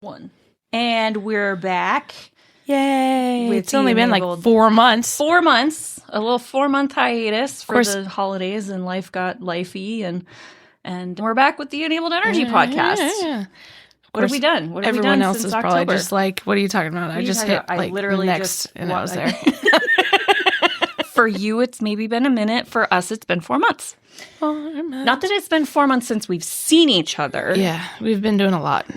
One. And we're back. Yay. It's only been like 4 months. 4 months. A little 4-month hiatus for the holidays, and life got lifey, and we're back with the Enabled Energy podcast. Yeah. What have we done? What have Everyone we done else since is October? probably just like, what are you talking about? I just hit like literally next and I was there. For you, it's maybe been a minute. For us, it's been 4 months. Not that it's been 4 months since we've seen each other. Yeah, we've been doing a lot.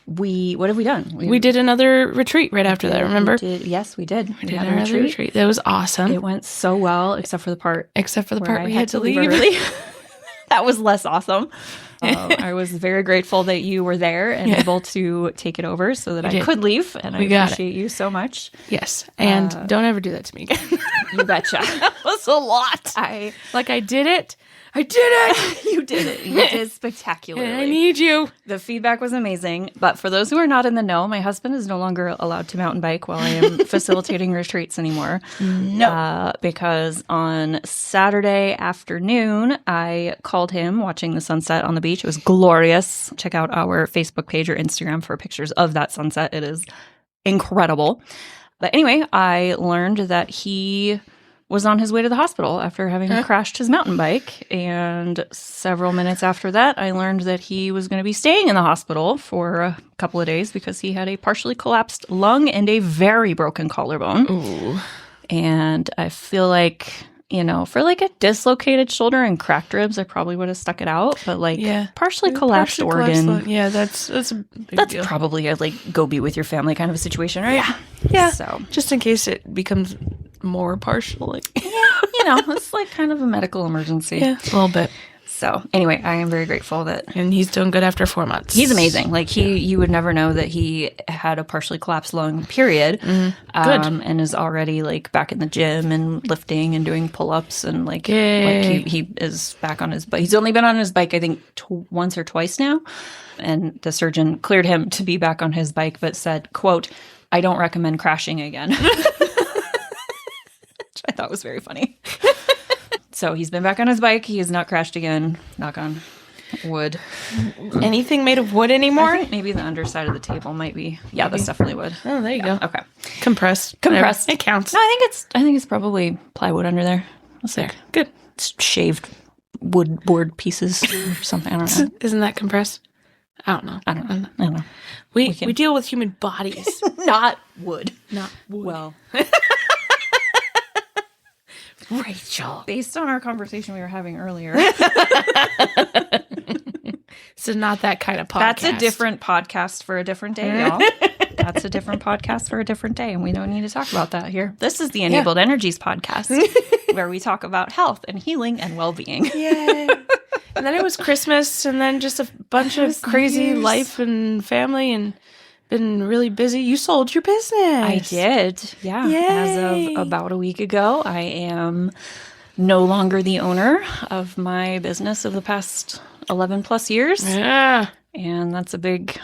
What have we done? We did another retreat right after that, remember? Yes, we did. We did another retreat. That was awesome. It went so well, except for the part where we had to leave early. That was less awesome. I was very grateful that you were there and able to take it over so that I could leave, and I appreciate you so much. Yes, and don't ever do that to me again. You betcha. That was a lot. I did it. I did it. You did it. You did spectacularly. I need you. The feedback was amazing. But for those who are not in the know, my husband is no longer allowed to mountain bike while I am facilitating retreats anymore. No. Because on Saturday afternoon, I called him watching the sunset on the beach. It was glorious. Check out our Facebook page or Instagram for pictures of that sunset. It is incredible. But anyway, I learned that he was on his way to the hospital after having crashed his mountain bike. And several minutes after that, I learned that he was going to be staying in the hospital for a couple of days because he had a partially collapsed lung and a very broken collarbone. Ooh. And I feel like, for like a dislocated shoulder and cracked ribs, I probably would have stuck it out. But partially collapsed organ. That's a big deal. Probably a go be with your family kind of a situation, right? Yeah. So just in case it becomes more partial. It's like kind of a medical emergency. Yeah, a little bit. So anyway, I am very grateful that... And he's doing good after 4 months. He's amazing. You would never know that he had a partially collapsed lung, period. Mm-hmm. Good. And is already back in the gym and lifting and doing pull-ups and Yay. He is back on his bike. He's only been on his bike, I think, once or twice now. And the surgeon cleared him to be back on his bike, but said, quote, "I don't recommend crashing again." Which I thought was very funny. So he's been back on his bike. He has not crashed again. Knock on wood. Anything made of wood anymore? I think maybe the underside of the table might be. Yeah, that's definitely wood. Oh, there you go. Okay. Compressed. It counts. No, I think it's probably plywood under there. It's good. Shaved wood board pieces or something. I don't know. Isn't that compressed? I don't know. We deal with human bodies. Not wood. Not wood. Well. Rachel. Based on our conversation we were having earlier. So not that kind of podcast. That's a different podcast for a different day, y'all. That's a different podcast for a different day, and we don't need to talk about that here. This is the Enabled Energies podcast, where we talk about health and healing and well-being. Yay. And then it was Christmas, and then just a bunch of crazy life and family, and been really busy. You sold your business. I did. Yeah. Yay. As of about a week ago, I am no longer the owner of my business of the past 11 plus years. Yeah. And that's a big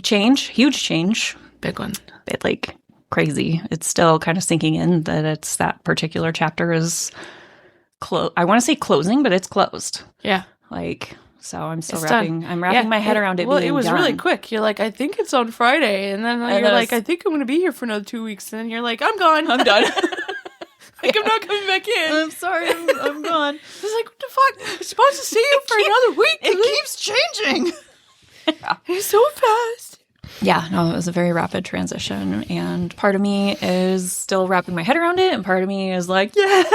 change, huge change. Big one. Bit crazy. It's still kind of sinking in that that particular chapter is I want to say closing, but it's closed. Yeah. So I'm still wrapping my head around it. Well, being it was done. really quick. You're like, I think it's on Friday. And then you're like, I think I'm going to be here for another 2 weeks. And then you're like, I'm gone. I'm done. I'm not coming back in. I'm sorry. I'm gone. I was like, what the fuck? I'm supposed to see you for another week. It keeps changing. It's so fast. Yeah, no, it was a very rapid transition, and part of me is still wrapping my head around it, and part of me is like, yay!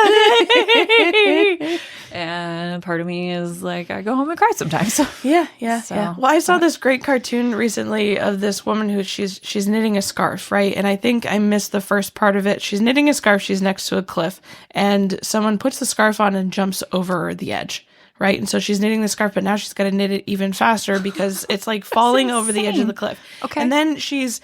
And part of me is like, I go home and cry sometimes. Yeah. Well, I saw Uh-huh. this great cartoon recently of this woman who she's knitting a scarf, right? And I think I missed the first part of it. She's knitting a scarf. She's next to a cliff, and someone puts the scarf on and jumps over the edge. Right. And so she's knitting the scarf, but now she's got to knit it even faster because it's falling over the edge of the cliff. Okay. And then she's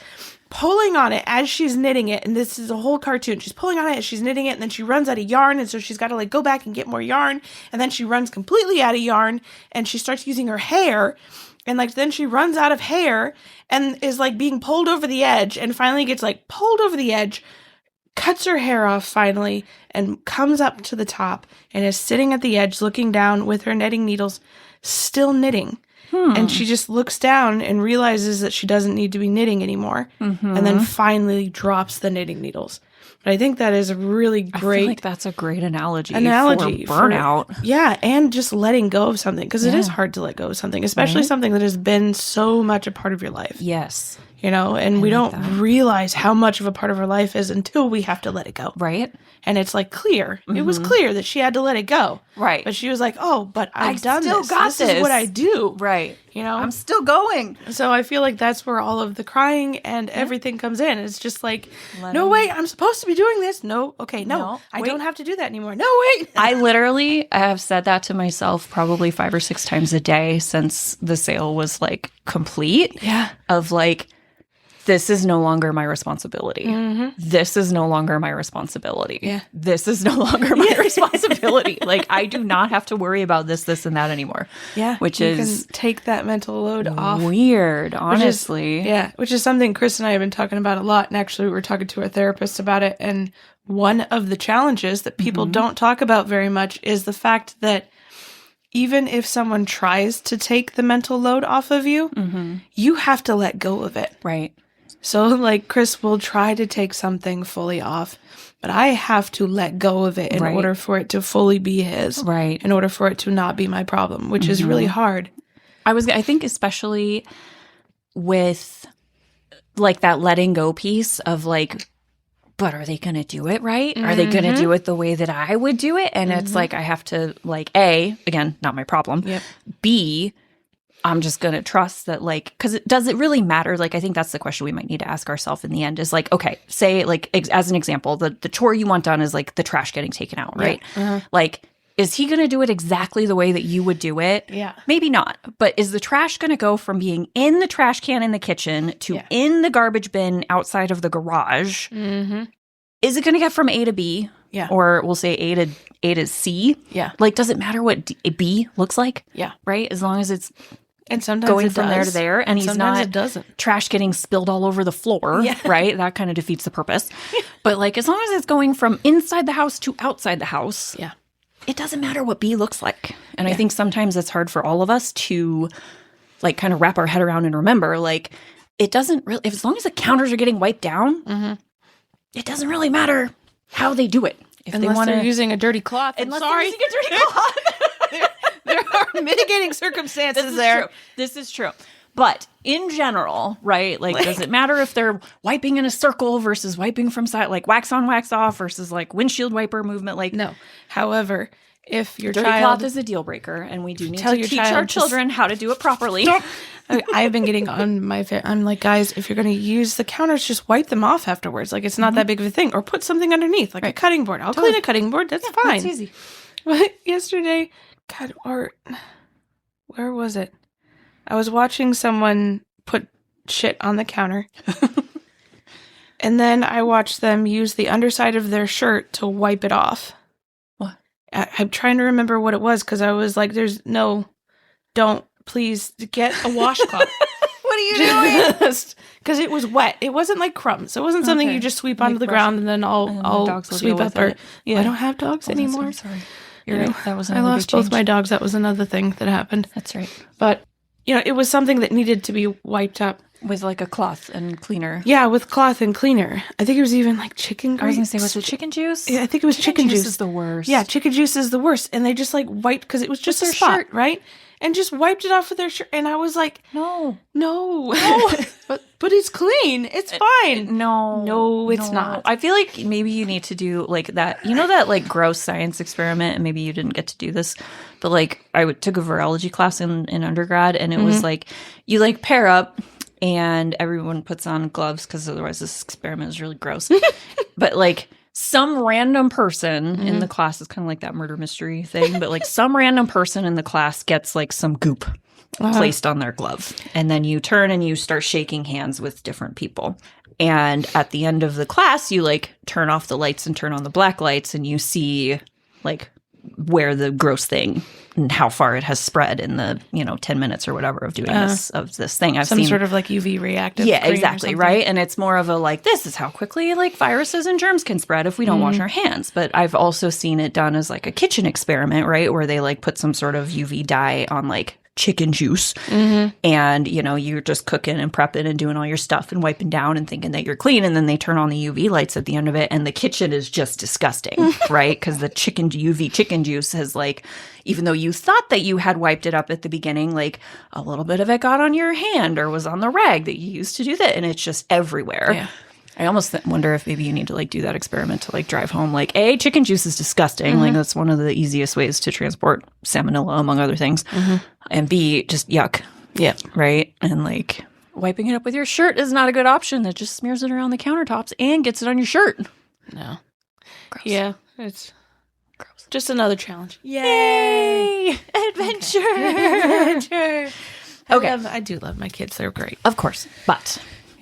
pulling on it as she's knitting it. And this is a whole cartoon. She's pulling on it as she's knitting it. And then she runs out of yarn. And so she's got to go back and get more yarn. And then she runs completely out of yarn and she starts using her hair. And then she runs out of hair and is being pulled over the edge and finally gets pulled over the edge, cuts her hair off finally, and comes up to the top and is sitting at the edge looking down with her knitting needles, still knitting. And she just looks down and realizes that she doesn't need to be knitting anymore. And then finally drops the knitting needles. But I think that is a really great... I feel like that's a great analogy for burnout. Yeah, and just letting go of something. Because it is hard to let go of something, especially something that has been so much a part of your life. Yes. You know, and we don't realize how much of a part of our life is until we have to let it go. Right. And it's like clear. It was clear that she had to let it go. Right. But she was like, oh, but I've done still this. got This is what I do. Right. You know? I'm still going. So I feel like that's where all of the crying and everything comes in. It's just like, no, wait, I'm supposed to be doing this. No, okay, no, I don't have to do that anymore. No, wait. I literally have said that to myself probably 5 or 6 times a day since the sale was like complete. Yeah. Of like, this is no longer my responsibility. This is no longer my responsibility. Yeah. This is no longer my responsibility. Like, I do not have to worry about this, and that anymore. Yeah. Which you is can take that mental load off. Weird, honestly. Which is something Chris and I have been talking about a lot. And actually, we were talking to our therapist about it. And one of the challenges that people don't talk about very much is the fact that even if someone tries to take the mental load off of you, you have to let go of it. Right. So, like, Chris will try to take something fully off, but I have to let go of it in order for it to fully be his. Right. In order for it to not be my problem, which is really hard. I think especially with, like, that letting go piece of, like, but are they going to do it right? Are they going to do it the way that I would do it? And it's like, I have to, like, A, again, not my problem. Yep. B, I'm just going to trust that, like, because does it really matter? Like, I think that's the question we might need to ask ourselves in the end is like, okay, say, like, as an example, the chore you want done is like the trash getting taken out, right? Yeah. Like, is he going to do it exactly the way that you would do it? Yeah. Maybe not. But is the trash going to go from being in the trash can in the kitchen to in the garbage bin outside of the garage? Is it going to get from A to B? Yeah. Or we'll say A to C? Yeah. Like, does it matter what B looks like? Yeah. Right? As long as it's and sometimes going it from there to there, and he's sometimes not it doesn't. Trash getting spilled all over the floor, right? That kind of defeats the purpose. But like, as long as it's going from inside the house to outside the house, it doesn't matter what B looks like. And I think sometimes it's hard for all of us to like kind of wrap our head around and remember, like, it doesn't really, as long as the counters are getting wiped down, it doesn't really matter how they do it. If unless they're using a dirty cloth. Unless they're using a dirty cloth. There are mitigating circumstances there. This is true. But in general, right, like, does it matter if they're wiping in a circle versus wiping from side, like wax on, wax off versus like windshield wiper movement? Like, no. However, if your dirty child... cloth is a deal breaker, and we do need tell to your teach child our children how to do it properly. I've been getting on I'm like, guys, if you're going to use the counters, just wipe them off afterwards. Like, it's not that big of a thing. Or put something underneath, like a cutting board. I'll clean a cutting board. That's fine. That's easy. But yesterday, God, or where was it? I was watching someone put shit on the counter. And then I watched them use the underside of their shirt to wipe it off. What? I'm trying to remember what it was because I was like, don't, please get a washcloth. What are you doing? Because it was wet. It wasn't like crumbs. It wasn't something you just sweep onto the ground and then I'll sweep up. I don't have dogs anymore. I'm sorry. You're right. That was I lost both my dogs. That was another thing that happened. That's right. But, it was something that needed to be wiped up. With like a cloth and cleaner. Yeah, with cloth and cleaner. I think it was even like chicken grease. I was going to say, was it chicken juice? Yeah, I think it was chicken juice. Is the worst. Yeah, chicken juice is the worst. And they just like wiped, because it was just a spot, shirt, right? And just wiped it off with their shirt. And I was like, No. but it's clean. It's fine. No, it's not. I feel like maybe you need to do like that. You know that like gross science experiment, and maybe you didn't get to do this, but like I took a virology class in undergrad, and it was like you like pair up and everyone puts on gloves because otherwise this experiment is really gross. But like some random person in the class is kind of like that murder mystery thing, but like some random person in the class gets like some goop placed on their glove. And then you turn and you start shaking hands with different people. And at the end of the class, you like turn off the lights and turn on the black lights, and you see like where the gross thing and how far it has spread in the 10 minutes or whatever of doing this thing. I've seen some sort of like UV reactive. Yeah, exactly, right? And it's more of a like, this is how quickly like viruses and germs can spread if we don't wash our hands. But I've also seen it done as like a kitchen experiment, right? Where they like put some sort of UV dye on like chicken juice. And, you know, you're just cooking and prepping and doing all your stuff and wiping down and thinking that you're clean. And then they turn on the UV lights at the end of it. And the kitchen is just disgusting, right? Because the UV chicken juice has like, even though you thought that you had wiped it up at the beginning, like a little bit of it got on your hand or was on the rag that you used to do that. And it's just everywhere. Yeah. I almost wonder if maybe you need to like do that experiment to like drive home. Like, A, chicken juice is disgusting. Like that's one of the easiest ways to transport salmonella, among other things. And B, just yuck. Yeah. Right? And like wiping it up with your shirt is not a good option. That just smears it around the countertops and gets it on your shirt. No. Gross. Yeah. It's Gross. just another challenge. Yay! Adventure! Adventure. Okay. I do love my kids. They're great. Of course. But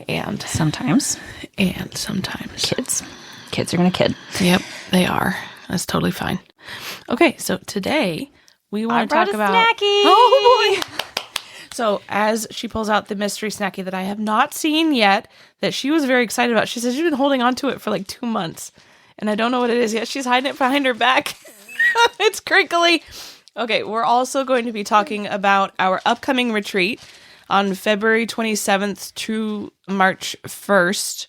And sometimes kids are going to kid. Yep, they are. That's totally fine. Okay, so today we want to talk about snacky. Oh boy. So as she pulls out the mystery snacky that I have not seen yet, that she was very excited about. She says she's been holding on to it for like 2 months, and I don't know what it is yet. She's hiding it behind her back. It's crinkly. Okay, we're also going to be talking about our upcoming retreat on February 27th to March 1st.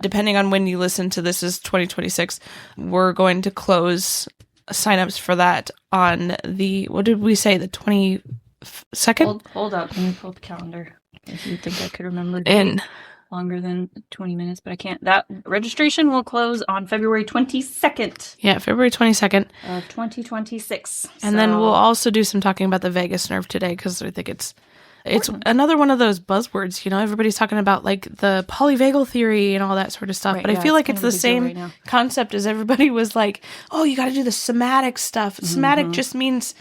Depending on when you listen to this is 2026. We're going to close signups for that on the, what did we say, the 22nd? Hold up. Let me pull up the calendar. If you think I could remember In longer than 20 minutes, but I can't. That registration will close on February 22nd. Yeah, February 22nd. Of 2026. And then we'll also do some talking about the vagus nerve today because I think it's another one of those buzzwords, you know, everybody's talking about like the polyvagal theory and all that sort of stuff. Right, but I feel like it's the same right now. concept as everybody was like, oh, you got to do the somatic stuff. Somatic just means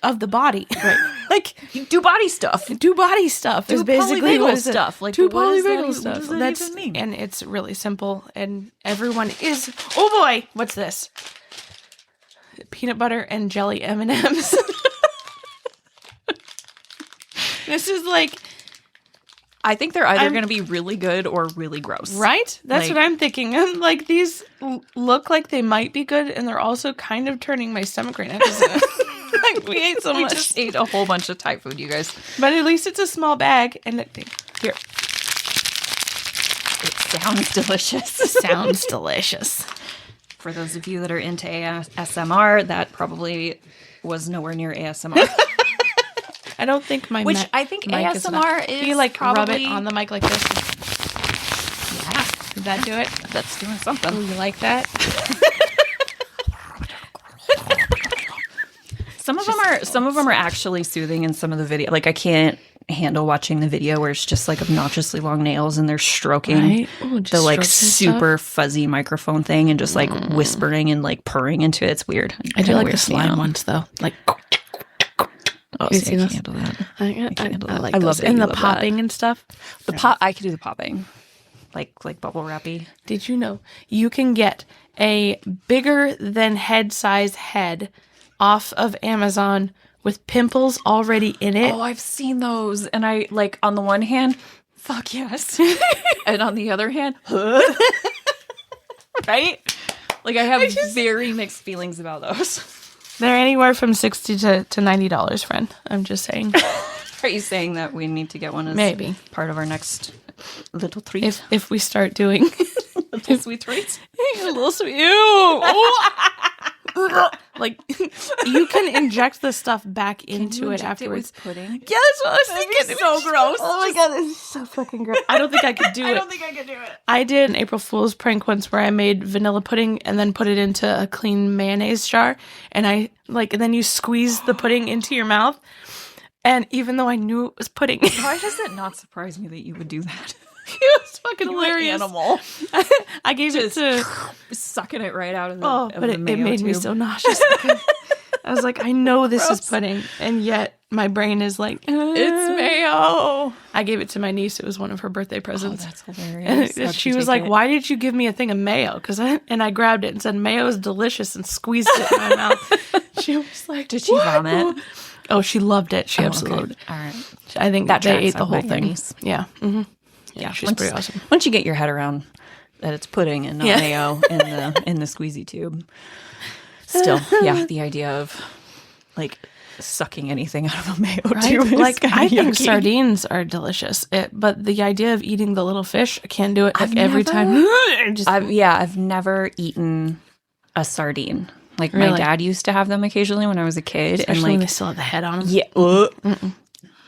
of the body. Right. Like you do body stuff. Do body stuff is basically what is stuff. Like do what does that polyvagal even- stuff. What does that even mean? And it's really simple and everyone is, oh boy, what's this? Peanut butter and jelly M&Ms. This is like, I think they're either going to be really good or really gross. right? That's Like- what I'm thinking. I'm like, these look like they might be good, and they're also kind of turning my stomach right now. 'Cause, like, we ate so We much. just ate a whole bunch of Thai food, you guys. But at least it's a small bag, and here. It sounds delicious. Sounds delicious. For those of you that are into ASMR, that probably was nowhere near ASMR. I don't think my Which I think mic is enough. ASMR Do is you like rub probably- it on the mic like this? Yeah, Did that do it? that's doing something. Oh, you like that? Some of them are actually soothing in some of the video. Like I can't handle watching the video where it's just like obnoxiously long nails and they're stroking Right? Ooh, just the like stroking super fuzzy microphone thing and just like whispering and like purring into it. It's weird. I do Kinda like the weirds me slime out. ones though. Like, Oh, You see, seen I can't those? handle that. I handle that. like I those. love that And you the love that. popping and stuff. The pop, I could do the popping, like bubble wrappy. Did you know you can get a bigger than head size head off of Amazon with pimples already in it? Oh, I've seen those, and I like on the one hand, fuck yes, and on the other hand, right? Like I have very mixed feelings about those. They're anywhere from $60 to $90, friend. I'm just saying. Are you saying that we need to get one as Maybe. part of our next little treat? If we start doing Little sweet treats? a little sweet, ew. Like you can inject the stuff back into it afterwards. pudding. Yeah, that's what I was thinking. That'd be so gross. Oh my god, this is so fucking gross. I don't think I could do it. think I could do it. I did an April Fool's prank once where I made vanilla pudding and then put it into a clean mayonnaise jar, and and then you squeeze the pudding into your mouth. And even though I knew it was pudding, Why does it not surprise me that you would do that? it was fucking You're an hilarious. animal. I gave it to. Sucking it right out of the Oh, of but the it mayo made me tube. so nauseous. I was like, I know this is Gross. pudding, and yet my brain is like, It's mayo. I gave it to my niece. It was one of her birthday Oh, presents. that's hilarious. And How'd she you was take like, it? "Why did you give me a thing of mayo?" And I grabbed it and said, "Mayo is delicious," and squeezed it in my mouth. She was like, Did she "What?" vomit? Oh, she loved it. She Oh, absolutely okay. loved it. All right. I think That they tracks. ate the I'll whole bet your thing. niece. Yeah. Mm-hmm. Yeah, she's once, pretty awesome. Once you get your head around that it's pudding and not Yeah. mayo in the squeezy tube. Still, yeah, the idea of like sucking anything out of a mayo Right? tube. Like, I think yucky. sardines are delicious, but the idea of eating the little fish, I can't do it. Like every time. I've never eaten a sardine. Like my Really? dad used to have them occasionally when I was a kid, Especially and when like they still have the head on them. yeah,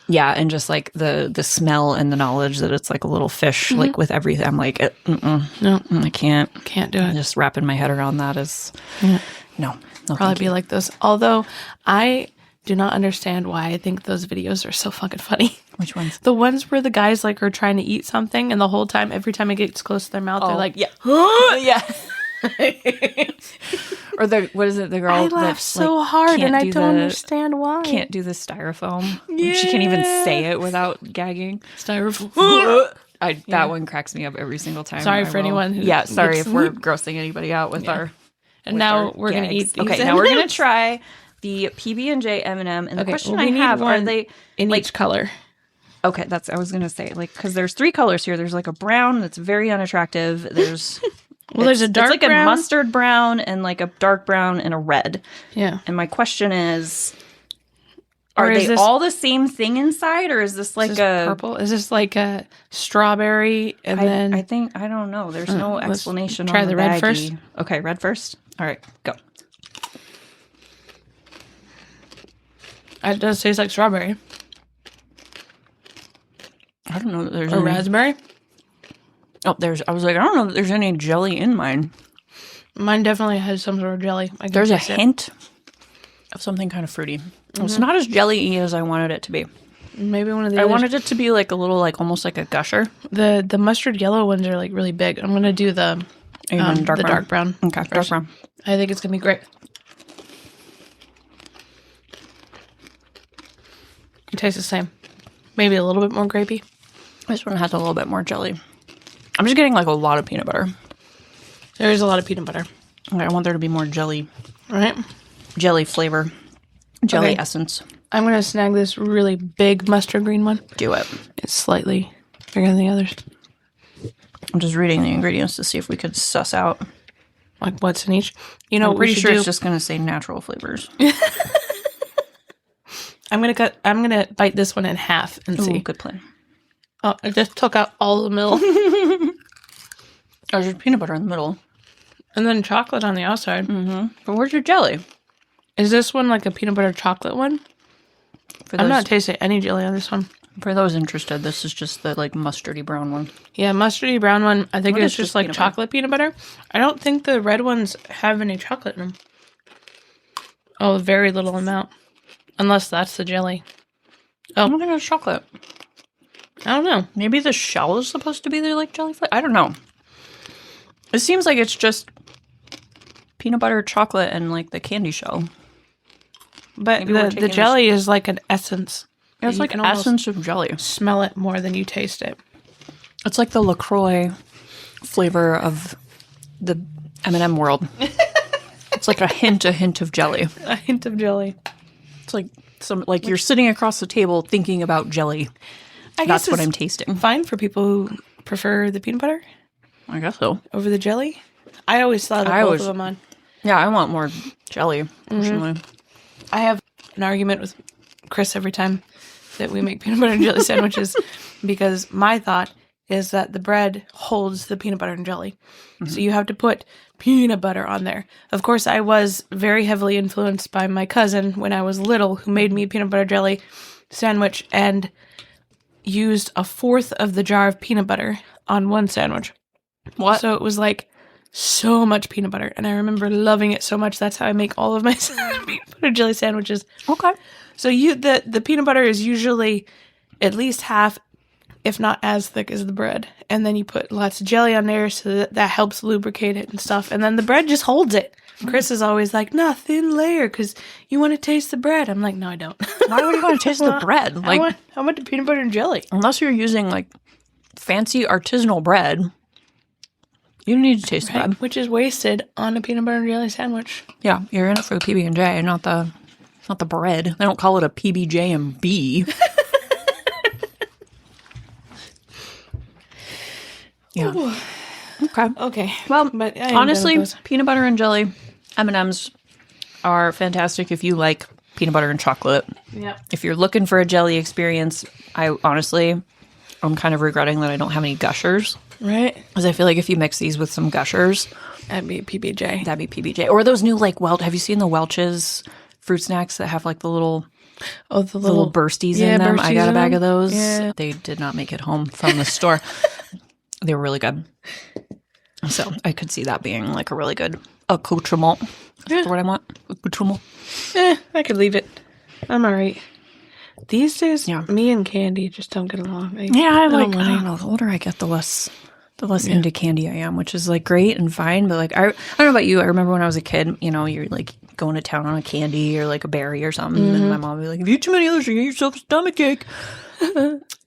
yeah, and just like the smell and the knowledge that it's like a little fish, like with everything. I'm like, No, I can't do it. just wrapping my head around that is no. Probably be like those. Although I do not understand why I think those videos are so fucking funny. Which ones? The ones where the guys like are trying to eat something, and the whole time, every time it gets close to their mouth, they're like, yeah, yeah. Or what is it? The girl I that laugh so hard, and I don't understand why. Can't do the styrofoam. Yeah. She can't even say it without gagging. Styrofoam. That one cracks me up every single time. Sorry for anyone who sorry if we're grossing anybody out with our. And now we're gonna eat these. Okay, now we're gonna try the PB&J M&M. And the question I have, are they in like, each color? Okay, that's I was gonna say, like, because there's 3 colors here. There's like a brown that's very unattractive. There's there's a dark it's like brown, a mustard brown, and like a dark brown and a red. Yeah. And my question is, are they all the same thing inside, or is this like a purple? Is this like a strawberry? And then I think I don't know. There's no explanation. Try on the red first. Okay, red first. All right, go. It does taste like strawberry. I don't know that there's or raspberry. Oh, I was like, I don't know that there's any jelly in mine. Mine definitely has some sort of jelly. There's a hint of something kind of fruity. It's not as jelly-y as I wanted it to be. Maybe one of the I others. wanted it to be like a little, like almost like a gusher. The mustard yellow ones are like really big. I'm gonna do the dark brown. Okay, dark brown. I think it's gonna be great. It tastes the same. Maybe a little bit more grapey. This one has a little bit more jelly. I'm just getting like a lot of peanut butter. There is a lot of peanut butter. Okay, I want there to be more jelly. All right. Jelly flavor. Jelly essence. I'm going to snag this really big mustard green one. Do it. It's slightly bigger than the others. I'm just reading the ingredients to see if we could suss out. Like what's in each. You know, I'm pretty sure it's just going to say natural flavors. I'm going to bite this one in half and see. Ooh, good plan. Oh, I just took out all the middle. There's just peanut butter in the middle. And then chocolate on the outside. Mm-hmm. But where's your jelly? Is this one like a peanut butter chocolate one? I'm not tasting any jelly on this one. For those interested, this is just the like mustardy brown one. Yeah, mustardy brown one. I think What it's is just this like peanut chocolate peanut butter. I don't think the red ones have any chocolate in them. Oh, very little amount. Unless that's the jelly. I don't think it's chocolate. I don't know. Maybe the shell is supposed to be the like jelly flavor. I don't know. It seems like it's just peanut butter, chocolate, and like the candy shell. But the jelly is like an essence. It's like an essence of jelly. Smell it more than you taste it. It's like the LaCroix flavor of the M&M world. It's like a hint of jelly. A hint of jelly. It's like you're sitting across the table thinking about jelly. That's what I'm tasting. Fine for people who prefer the peanut butter. I guess so. Over the jelly. I always thought of both of them on. Yeah, I want more jelly, personally. I have an argument with Chris every time that we make peanut butter and jelly sandwiches because my thought is that the bread holds the peanut butter and jelly. Mm-hmm. So you have to put peanut butter on there. Of course, I was very heavily influenced by my cousin when I was little who made me a peanut butter jelly sandwich and used a fourth of the jar of peanut butter on one sandwich. What? So it was like so much peanut butter. And I remember loving it so much. That's how I make all of my peanut butter jelly sandwiches. Okay. So the peanut butter is usually at least half, if not as thick as the bread. And then you put lots of jelly on there so that helps lubricate it and stuff. And then the bread just holds it. Chris is always like, no, thin layer because you want to taste the bread. I'm like, no, I don't. Why would you want to taste the bread? Like, I want the peanut butter and jelly. Unless you're using like fancy artisanal bread, you don't need to taste the bread. Which is wasted on a peanut butter and jelly sandwich. Yeah, you're in it for the PB&J, not the bread. They don't call it a PB&J M&Ms. Yeah. Ooh. Okay. Well, but honestly, peanut butter and jelly M&Ms are fantastic if you like peanut butter and chocolate. Yeah. If you're looking for a jelly experience, I'm kind of regretting that I don't have any gushers. Right. Because I feel like if you mix these with some gushers, That'd be PB&J. that'd be PB&J. Or those new like have you seen the Welch's fruit snacks that have like the little little bursties in them? I got a bag of those. Yeah. They did not make it home from the store. They were really good. So I could see that being like a really good accoutrement. That's the word I want. Accoutrement. I could leave it. I'm all right. These days, Yeah. me and candy just don't get along. I don't know. The older I get, the less into candy I am, which is like great and fine. But like I don't know about you. I remember when I was a kid, you're like going to town on a candy or like a berry or something, and my mom would be like, "If you eat too many of those, you get yourself a stomach ache."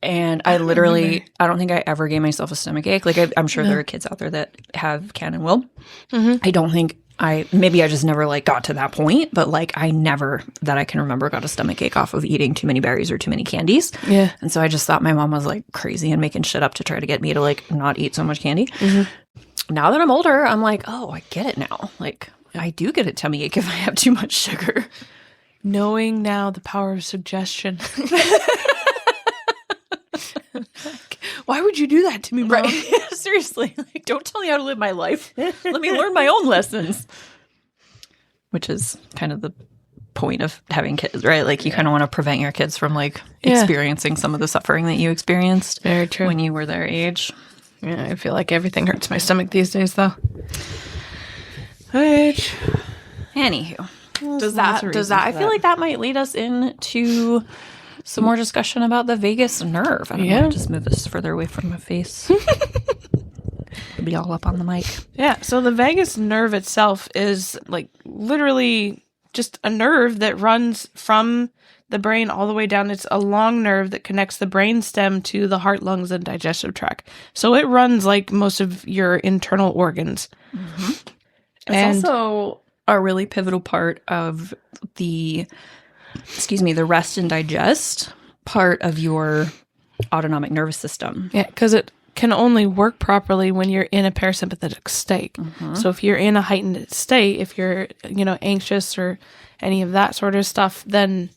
And I don't think I ever gave myself a stomach ache. Like I'm sure there are kids out there that can and will. I don't think maybe I just never like got to that point, but like I never that I can remember got a stomach ache off of eating too many berries or too many candies. Yeah. And so I just thought my mom was like crazy and making shit up to try to get me to like not eat so much candy. Now that I'm older, I'm like, oh, I get it now. Like I do get a tummy ache if I have too much sugar. Knowing now the power of suggestion. Why would you do that to me, Mom? Right. Seriously. Like, don't tell me how to live my life. Let me learn my own lessons. Which is kind of the point of having kids, right? Like, you kind of want to prevent your kids from, like, experiencing some of the suffering that you experienced Very true. when you were their age. Yeah, I feel like everything hurts my stomach these days, though. Which, anywho, does that? I feel like that might lead us into some more discussion about the vagus nerve. I don't know, just move this further away from my face. It'll be all up on the mic. Yeah, so the vagus nerve itself is like literally just a nerve that runs from the brain all the way down. It's a long nerve that connects the brain stem to the heart, lungs, and digestive tract. So it runs like most of your internal organs. It's also a really pivotal part of the rest and digest part of your autonomic nervous system. Yeah, because it can only work properly when you're in a parasympathetic state. So if you're in a heightened state, if you're, anxious or any of that sort of stuff, then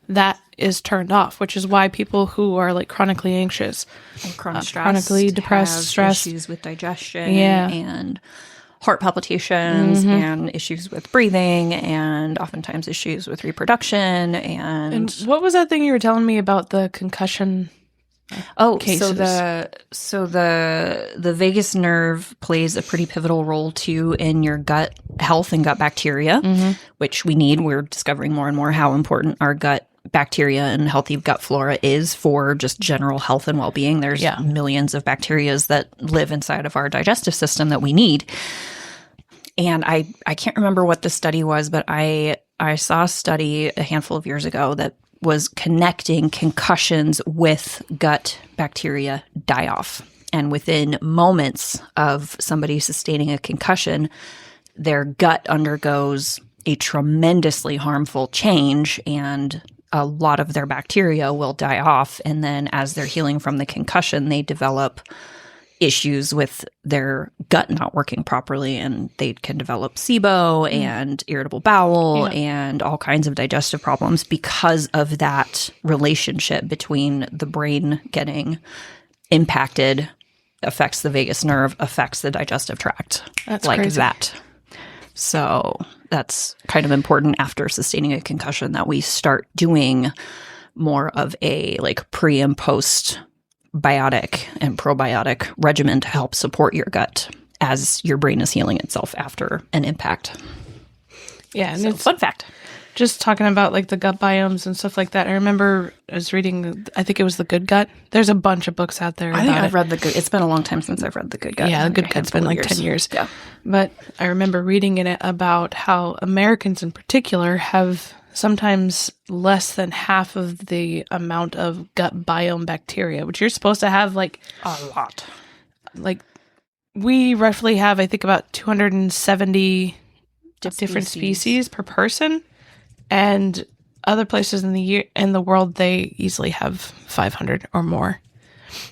that is turned off, which is why people who are like chronically anxious, chronically depressed, stressed, issues with digestion, and heart palpitations, and issues with breathing, and oftentimes issues with reproduction. And what was that thing you were telling me about the concussion? Cases? So the vagus nerve plays a pretty pivotal role too in your gut health and gut bacteria, which we need. We're discovering more and more how important our gut bacteria and healthy gut flora is for just general health and well-being. There's millions of bacteria that live inside of our digestive system that we need. And I can't remember what the study was, but I saw a study a handful of years ago that was connecting concussions with gut bacteria die-off. And within moments of somebody sustaining a concussion, their gut undergoes a tremendously harmful change, and a lot of their bacteria will die off. And then as they're healing from the concussion, they develop issues with their gut not working properly, and they can develop SIBO and irritable bowel and all kinds of digestive problems because of that relationship between the brain getting impacted affects the vagus nerve, affects the digestive tract. That's like crazy. that. So that's kind of important after sustaining a concussion that we start doing more of a like pre and post biotic and probiotic regimen to help support your gut as your brain is healing itself after an impact. Yeah, and So, it's fun fact. just talking about like the gut biomes and stuff like that. I remember I was reading, I think it was The Good Gut. There's a bunch of books out there. I think about I've read The Good. It's been a long time since I've read The Good Gut. Yeah, The Good Like a Gut's been handful like of 10 years. Yeah. But I remember reading in it about how Americans in particular have sometimes less than half of the amount of gut biome bacteria, which you're supposed to have like A lot. like we roughly have, I think, about 270 different species per person, and other places in the world they easily have 500 or more.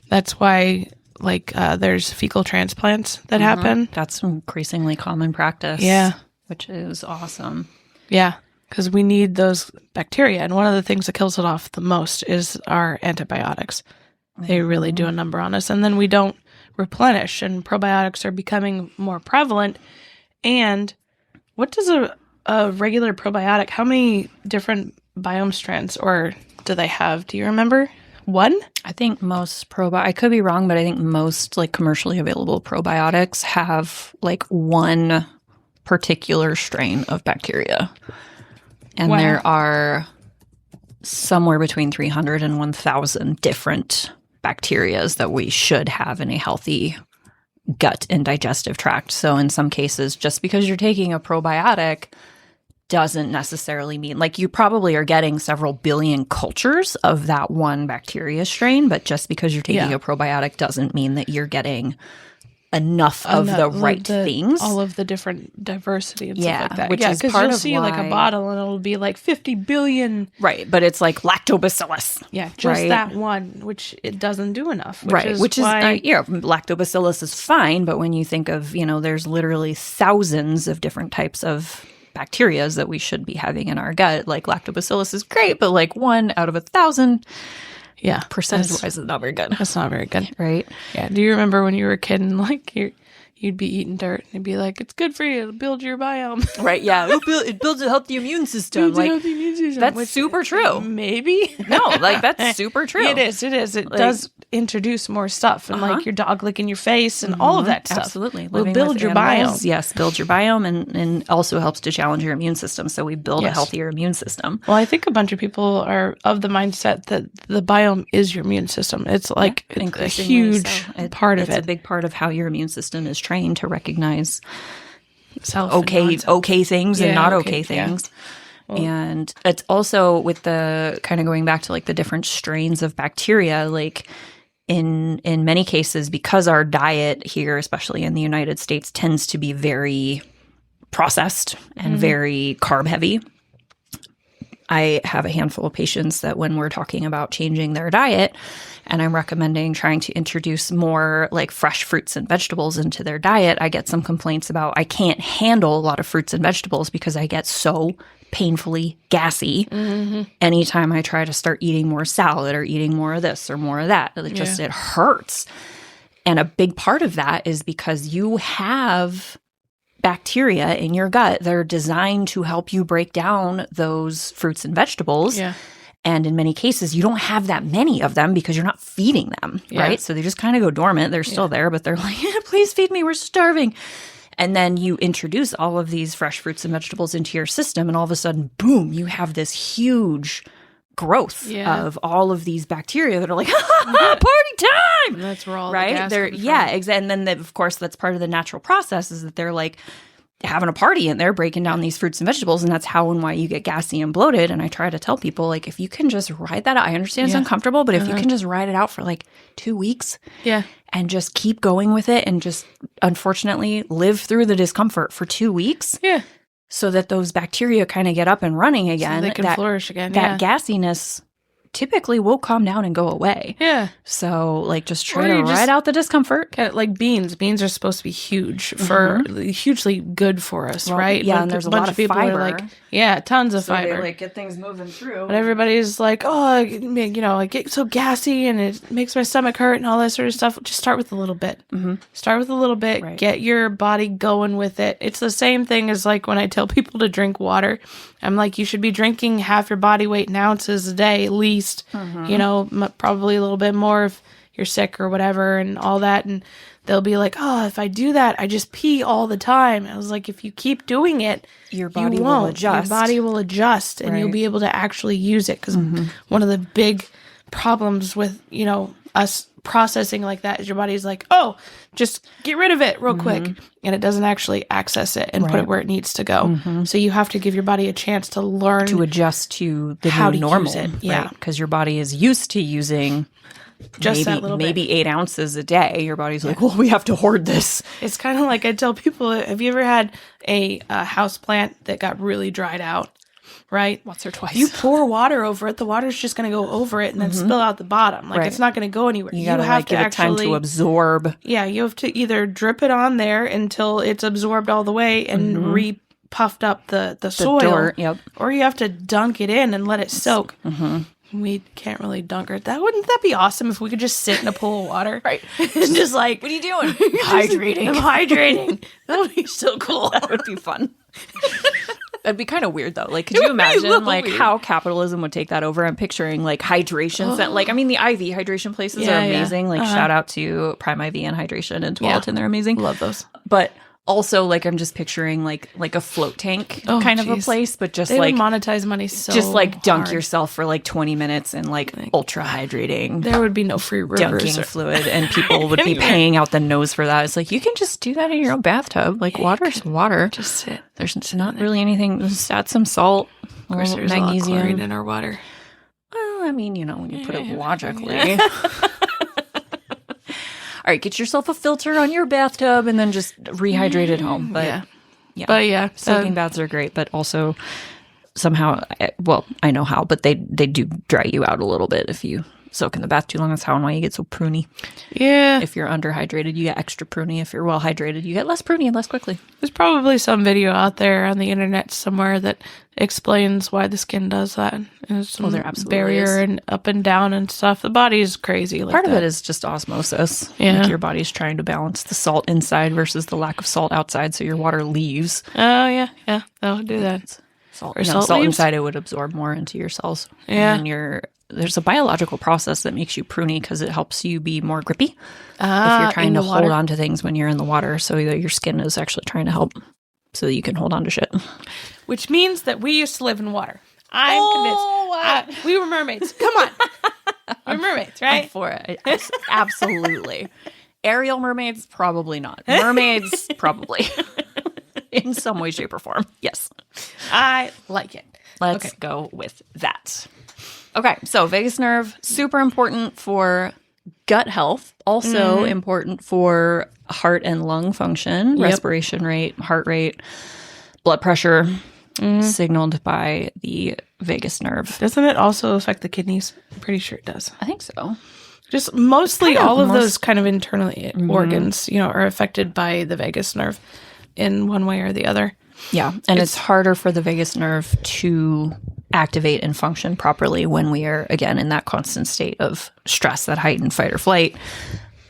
That's why like there's fecal transplants that happen. That's increasingly common practice. Yeah. Which is awesome. Yeah. because we need those bacteria. And one of the things that kills it off the most is our antibiotics. They really do a number on us. And then we don't replenish, and probiotics are becoming more prevalent. And what does a regular probiotic, how many different biome strands or do they have? Do you remember? One? I think most I could be wrong, but I think most like commercially available probiotics have like one particular strain of bacteria. And there are somewhere between 300 and 1,000 different bacterias that we should have in a healthy gut and digestive tract. So in some cases, just because you're taking a probiotic doesn't necessarily mean, like, you probably are getting several billion cultures of that one bacteria strain, but just because you're taking a probiotic doesn't mean that you're getting enough of the right things. All of the different diversity and stuff like that. Which is part you'll of see like a bottle and it'll be like 50 billion. Right, but it's like lactobacillus. Yeah, just that one, which it doesn't do enough. Which is lactobacillus is fine, but when you think of, there's literally thousands of different types of bacterias that we should be having in our gut. Like lactobacillus is great, but like 1 out of 1,000. Yeah, percentage-wise, is not very good. That's not very good. Right? Yeah. Do you remember when you were a kid and like you'd be eating dirt and you'd be like, it's good for you, it'll build your biome. Right, yeah. It builds a healthy immune system. That's super true. Maybe. No, like that's super true. It is. It does introduce more stuff and like your dog licking your face and all of that stuff. Absolutely. Will build your biome. Yes, build your biome and also helps to challenge your immune system. So we build a healthier immune system. Well, I think a bunch of people are of the mindset that the biome is your immune system. It's like a huge part of it. It's a big part of how your immune system is trained to recognize okay things and not okay things. Well, and it's also with the kind of going back to like the different strains of bacteria, like in many cases, because our diet here, especially in the United States, tends to be very processed and very carb heavy. I have a handful of patients that when we're talking about changing their diet and I'm recommending trying to introduce more like fresh fruits and vegetables into their diet, I get some complaints about I can't handle a lot of fruits and vegetables because I get so painfully gassy anytime I try to start eating more salad or eating more of this or more of that. It hurts. And a big part of that is because you have bacteria in your gut that are designed to help you break down those fruits and vegetables. Yeah. And in many cases, you don't have that many of them because you're not feeding them, right? So they just kind of go dormant. They're still there, but they're like, please feed me. We're starving. And then you introduce all of these fresh fruits and vegetables into your system, and all of a sudden, boom, you have this huge growth of all of these bacteria that are like, party time! And that's where all right? The gas they're comes from. And then of course that's part of the natural process is that they're like having a party in there, breaking down these fruits and vegetables, and that's how and why you get gassy and bloated. And I try to tell people, like, if you can just ride that out, I understand it's uncomfortable, but if you can just ride it out for like 2 weeks, and just keep going with it, and just unfortunately live through the discomfort for 2 weeks, so that those bacteria kind of get up and running again, so they can flourish again. That gassiness typically will calm down and go away. Yeah. So, like, just try to ride out the discomfort. Like beans. Beans are supposed to be huge hugely good for us, right? Yeah, and there's a lot of people fiber. Are like, tons of fiber. They, like, get things moving through. But everybody's like, I get so gassy and it makes my stomach hurt and all that sort of stuff. Just start with a little bit. Start with a little bit. Get your body going with it. It's the same thing as like when I tell people to drink water. I'm like, you should be drinking half your body weight in ounces a day at least. Probably a little bit more if you're sick or whatever and all that. And they'll be like, if I do that, I just pee all the time. I was like, if you keep doing it, your body will adjust. Your body will adjust and you'll be able to actually use it. Because one of the big problems with, us processing like that is your body's like, just get rid of it real quick. And it doesn't actually access it and put it where it needs to go. So you have to give your body a chance to learn. To adjust to the new normal. Use it. Yeah. Because your body is used to using just maybe 8 ounces a day. Your body's like, well, we have to hoard this. It's kind of like I tell people, have you ever had a house plant that got really dried out? Right? Once or twice. You pour water over it, the water's just going to go over it and then spill out the bottom. Like, it's not going to go anywhere. You have to give it time to absorb. Yeah, you have to either drip it on there until it's absorbed all the way and puffed up the soil. dirt, yep. Or you have to dunk it in and let it soak. We can't really dunk it. Wouldn't that be awesome if we could just sit in a pool of water? Right. And just like, What are you doing? Hydrating. I'm hydrating. That would be so cool. That would be fun. That'd be kind of weird though. Like, could you imagine like how capitalism would take that over? I'm picturing like hydration. Like, I mean, the IV hydration places are amazing. Like, shout out to Prime IV and Hydration in Tualatin. They're amazing. Love those. But also, like, I'm just picturing like a float tank kind of a place, but just they like would monetize money so just like dunk hard. yourself for like 20 minutes in like ultra hydrating. There would be no free rivers Dunking fluid, and people would be paying out the nose for that. It's like, you can just do that in your own bathtub. Like, water's water. Just sit. There's not really anything. Just add some salt, Of course, there's magnesium, a lot of chlorine in our water. Well, I mean, you know, when you put it logically. All right, get yourself a filter on your bathtub and then just rehydrate at home. But yeah. Soaking baths are great, but also somehow, well, I know how, but they do dry you out a little bit if you soak in the bath too long. That's how and why you get so pruny. Yeah. If you're underhydrated, you get extra pruny. If you're well hydrated, you get less pruny and less quickly. There's probably some video out there on the internet somewhere that explains why the skin does that. And there's some there absolutely barrier is. and up and down and stuff. The body is crazy. Like Part that. of it is just osmosis. Yeah. Like, your body's trying to balance the salt inside versus the lack of salt outside, so your water leaves. Oh, yeah. They'll do that. Salt, Or salt leaves? inside it would absorb more into your cells. Yeah. And then there's a biological process that makes you pruny because it helps you be more grippy if you're trying to hold on to things when you're in the water, so that your skin is actually trying to help so that you can hold on to shit. Which means that we used to live in water. I'm convinced. We were mermaids. Come on. We're mermaids, right? I'm for it. Absolutely. Ariel mermaids? Probably not. Mermaids? Probably. In some way, shape, or form. Yes. I like it. Let's go with that. Okay, so vagus nerve, super important for gut health, also important for heart and lung function, respiration rate, heart rate, blood pressure, signaled by the vagus nerve. Doesn't it also affect the kidneys? I'm pretty sure it does. I think so. Just mostly all of those kind of internal organs, are affected by the vagus nerve in one way or the other. Yeah, and it's harder for the vagus nerve to activate and function properly when we are, again, in that constant state of stress, that heightened fight or flight.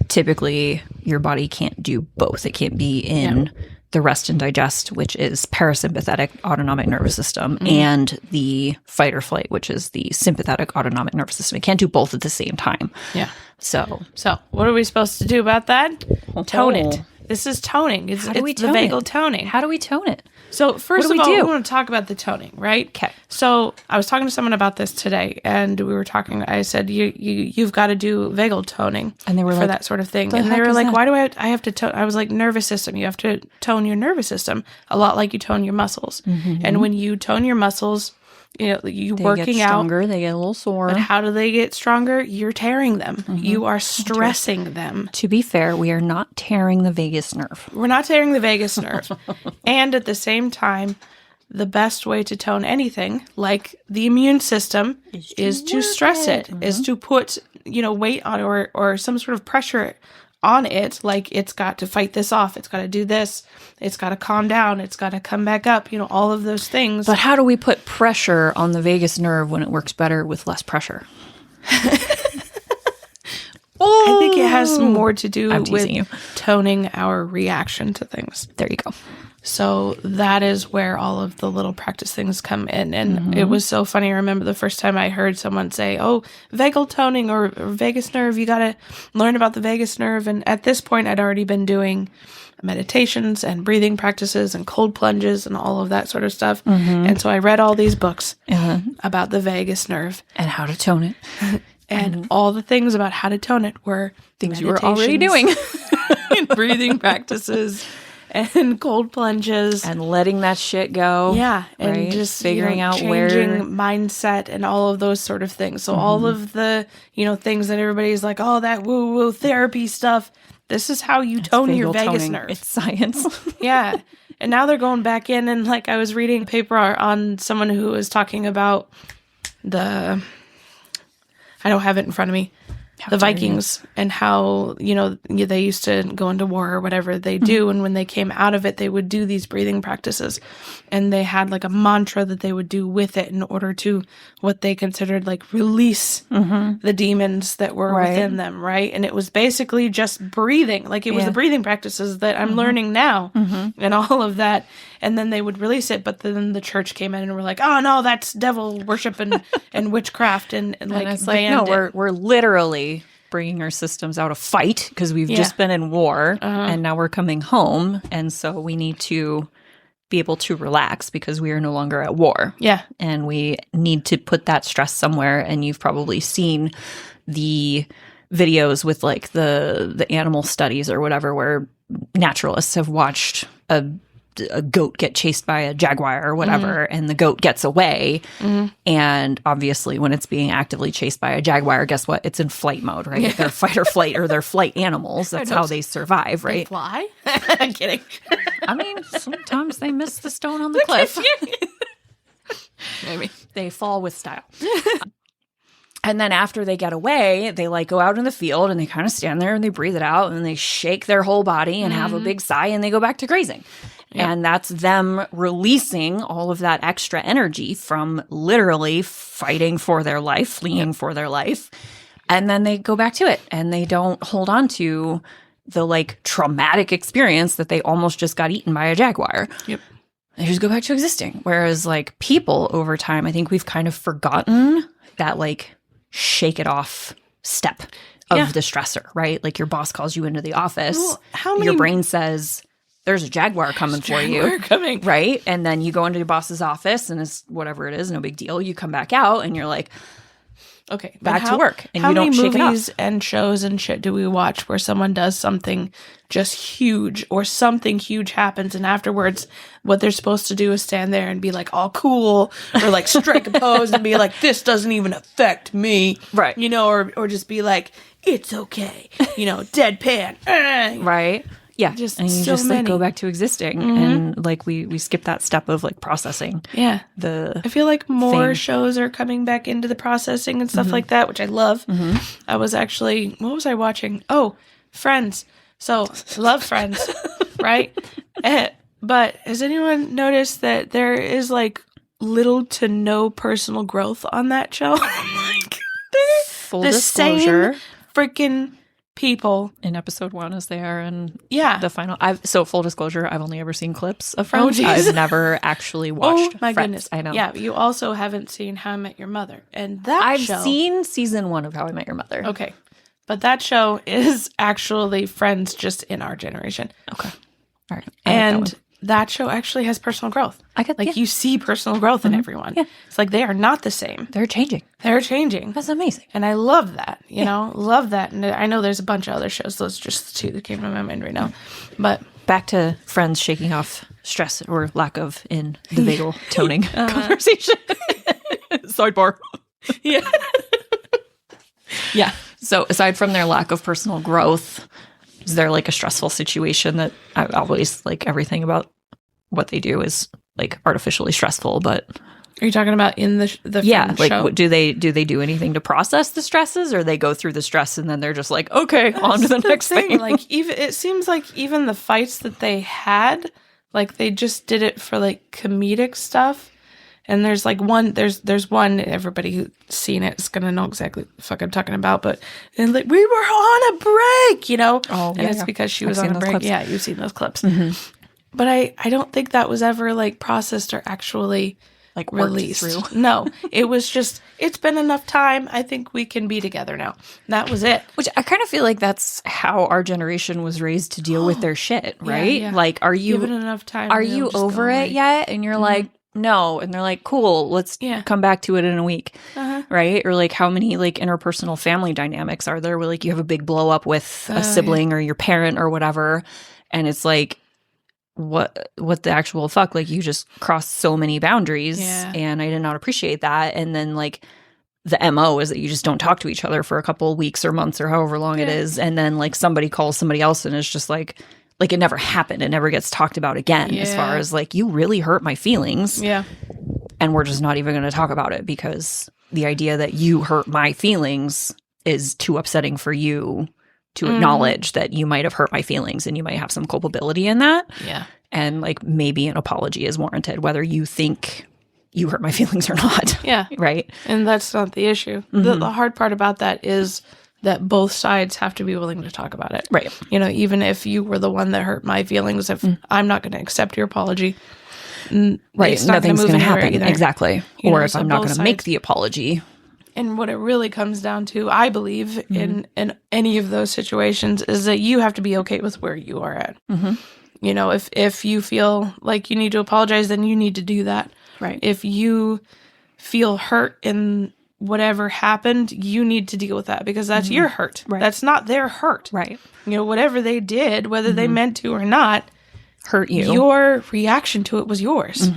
Typically, your body can't do both. It can't be in the rest and digest, which is parasympathetic autonomic nervous system, and the fight or flight, which is the sympathetic autonomic nervous system. It can't do both at the same time. Yeah. So what are we supposed to do about that? Tone it. This is toning. It's the vagal toning. How do we tone it? So first of all, do? we want to talk about the toning, right? Okay. So I was talking to someone about this today, and we were talking. I said, "You've got to do vagal toning," and they were for like, that sort of thing. And they were like, "Why do I have to tone?" I was like, "Nervous system. You have to tone your nervous system a lot, like you tone your muscles. And when you tone your muscles, you working get stronger, they get a little sore. And how do they get stronger? You're tearing them. You are stressing them. To be fair, we are not tearing the vagus nerve. We're not tearing the vagus nerve. And at the same time, the best way to tone anything, like the immune system, is to stress it, is to put, weight on or some sort of pressure on it. Like, it's got to fight this off. It's got to do this. It's got to calm down. It's got to come back up. All of those things. But how do we put pressure on the vagus nerve when it works better with less pressure? I think it has more to do with you. toning our reaction to things. There you go. So that is where all of the little practice things come in. And it was so funny. I remember the first time I heard someone say, vagal toning or vagus nerve, you got to learn about the vagus nerve. And at this point, I'd already been doing meditations and breathing practices and cold plunges and all of that sort of stuff. And so I read all these books about the vagus nerve. And how to tone it. And all the things about how to tone it were things you were already doing. And breathing practices and cold plunges. And letting that shit go. Yeah. And right? just figuring out changing where mindset and all of those sort of things. So all of the, things that everybody's like, oh, that woo-woo therapy stuff. This is how you tone your vagus nerve. It's science. Yeah. And now they're going back in and I was reading a paper on someone who was talking about I don't have it in front of me. the Vikings and how, they used to go into war or whatever they do. And when they came out of it, they would do these breathing practices. And they had like a mantra that they would do with it in order to what they considered like release the demons that were within them, right? And it was basically just breathing. Like it was the breathing practices that I'm learning now and all of that. And then they would release it. But then the church came in and were like, oh, no, that's devil worship and witchcraft. And like, it's like, no, we're literally bringing our systems out of fight because we've just been in war and now we're coming home. And so we need to be able to relax because we are no longer at war. Yeah. And we need to put that stress somewhere. And you've probably seen the videos with like the animal studies or whatever where naturalists have watched a goat get chased by a jaguar or whatever, and the goat gets away. And obviously when it's being actively chased by a jaguar, guess what? It's in flight mode, right? They're fight or flight, or they're flight animals. That's how they survive, right? They fly? I'm kidding. I mean, sometimes they miss the stone on the cliff. Maybe. They fall with style. And then after they get away, they like go out in the field and they kind of stand there and they breathe it out and they shake their whole body and have a big sigh and they go back to grazing. Yep. And that's them releasing all of that extra energy from literally fighting for their life, fleeing for their life. And then they go back to it and they don't hold on to the like traumatic experience that they almost just got eaten by a jaguar. Yep. They just go back to existing. Whereas like people over time, I think we've kind of forgotten that like shake it off step of the stressor, right? Like your boss calls you into the office. Well, your brain says, there's a jaguar coming for you. Right? And then you go into your boss's office and it's whatever it is, no big deal. You come back out and you're like, okay, back to work. And you don't shake it off. How many movies and shows and shit do we watch where someone does something just huge or something huge happens and afterwards what they're supposed to do is stand there and be like all cool or like strike a pose and be like, this doesn't even affect me. Right. Or just be like, it's okay. Deadpan. Right. Yeah, just and you so just many. like go back to existing, and like we skip that step of like processing. Yeah, I feel like more shows are coming back into the processing and stuff like that, which I love. I was actually, what was I watching? Oh, Friends. So love Friends, right? But has anyone noticed that there is like little to no personal growth on that show? Like Full disclosure, same freaking people in episode 1 as they are in the final. So full disclosure, I've only ever seen clips of Friends. I've never actually watched my Friends. Goodness. I know. Yeah, you also haven't seen How I Met Your Mother. And that I've seen season 1 of How I Met Your Mother. Okay. But that show is actually Friends just in our generation. Okay. All right. And that show actually has personal growth. You see personal growth in everyone. Yeah. It's like they are not the same. They're changing. That's amazing. And I love that, love that. And I know there's a bunch of other shows. Those are just the 2 that came to my mind right now. But back to Friends shaking off stress or lack of in the vagal toning conversation. Sidebar. Yeah. Yeah. So aside from their lack of personal growth, is there like a stressful situation that I always like everything about what they do is like artificially stressful, but are you talking about in the like show? Do they do anything to process the stresses, or they go through the stress and then they're just like, okay, on to the next thing? Like even it seems like even the fights that they had, like they just did it for like comedic stuff. And there's like one, there's one, everybody who's seen it is going to know exactly what the fuck I'm talking about, but and like, we were on a break, Oh, and it's because she was I've on a break. clips. Yeah, you've seen those clips. But I don't think that was ever like processed or actually like released. Through. No, it was just, it's been enough time. I think we can be together now. And that was it. Which I kind of feel like that's how our generation was raised to deal with their shit, right? Yeah. Like, are you given enough time? Are you over it yet? And you're like, no. And they're like, cool, let's come back to it in a week. Right? Or like how many like interpersonal family dynamics are there where like you have a big blow up with a sibling or your parent or whatever. And it's like, what the actual fuck? Like you just crossed so many boundaries and I did not appreciate that. And then like the MO is that you just don't talk to each other for a couple of weeks or months or however long it is. And then like somebody calls somebody else and it's just like it never happened. It never gets talked about again as far as like, you really hurt my feelings. Yeah. And we're just not even going to talk about it because the idea that you hurt my feelings is too upsetting for you to acknowledge that you might have hurt my feelings and you might have some culpability in that. Yeah. And like maybe an apology is warranted, whether you think you hurt my feelings or not. Yeah. Right. And that's not the issue. The hard part about that is that both sides have to be willing to talk about it. Right. You know, even if you were the one that hurt my feelings, if I'm not going to accept your apology, it's not nothing's going to happen. either. Exactly. You or know, if so I'm not both going to make sides- the apology. And what it really comes down to, I believe, in any of those situations, is that you have to be okay with where you are at. You know, if you feel like you need to apologize, then you need to do that. Right. If you feel hurt in whatever happened, you need to deal with that because that's your hurt. Right. That's not their hurt. Right. You know, whatever they did, whether they meant to or not, Hurt you. your reaction to it was yours.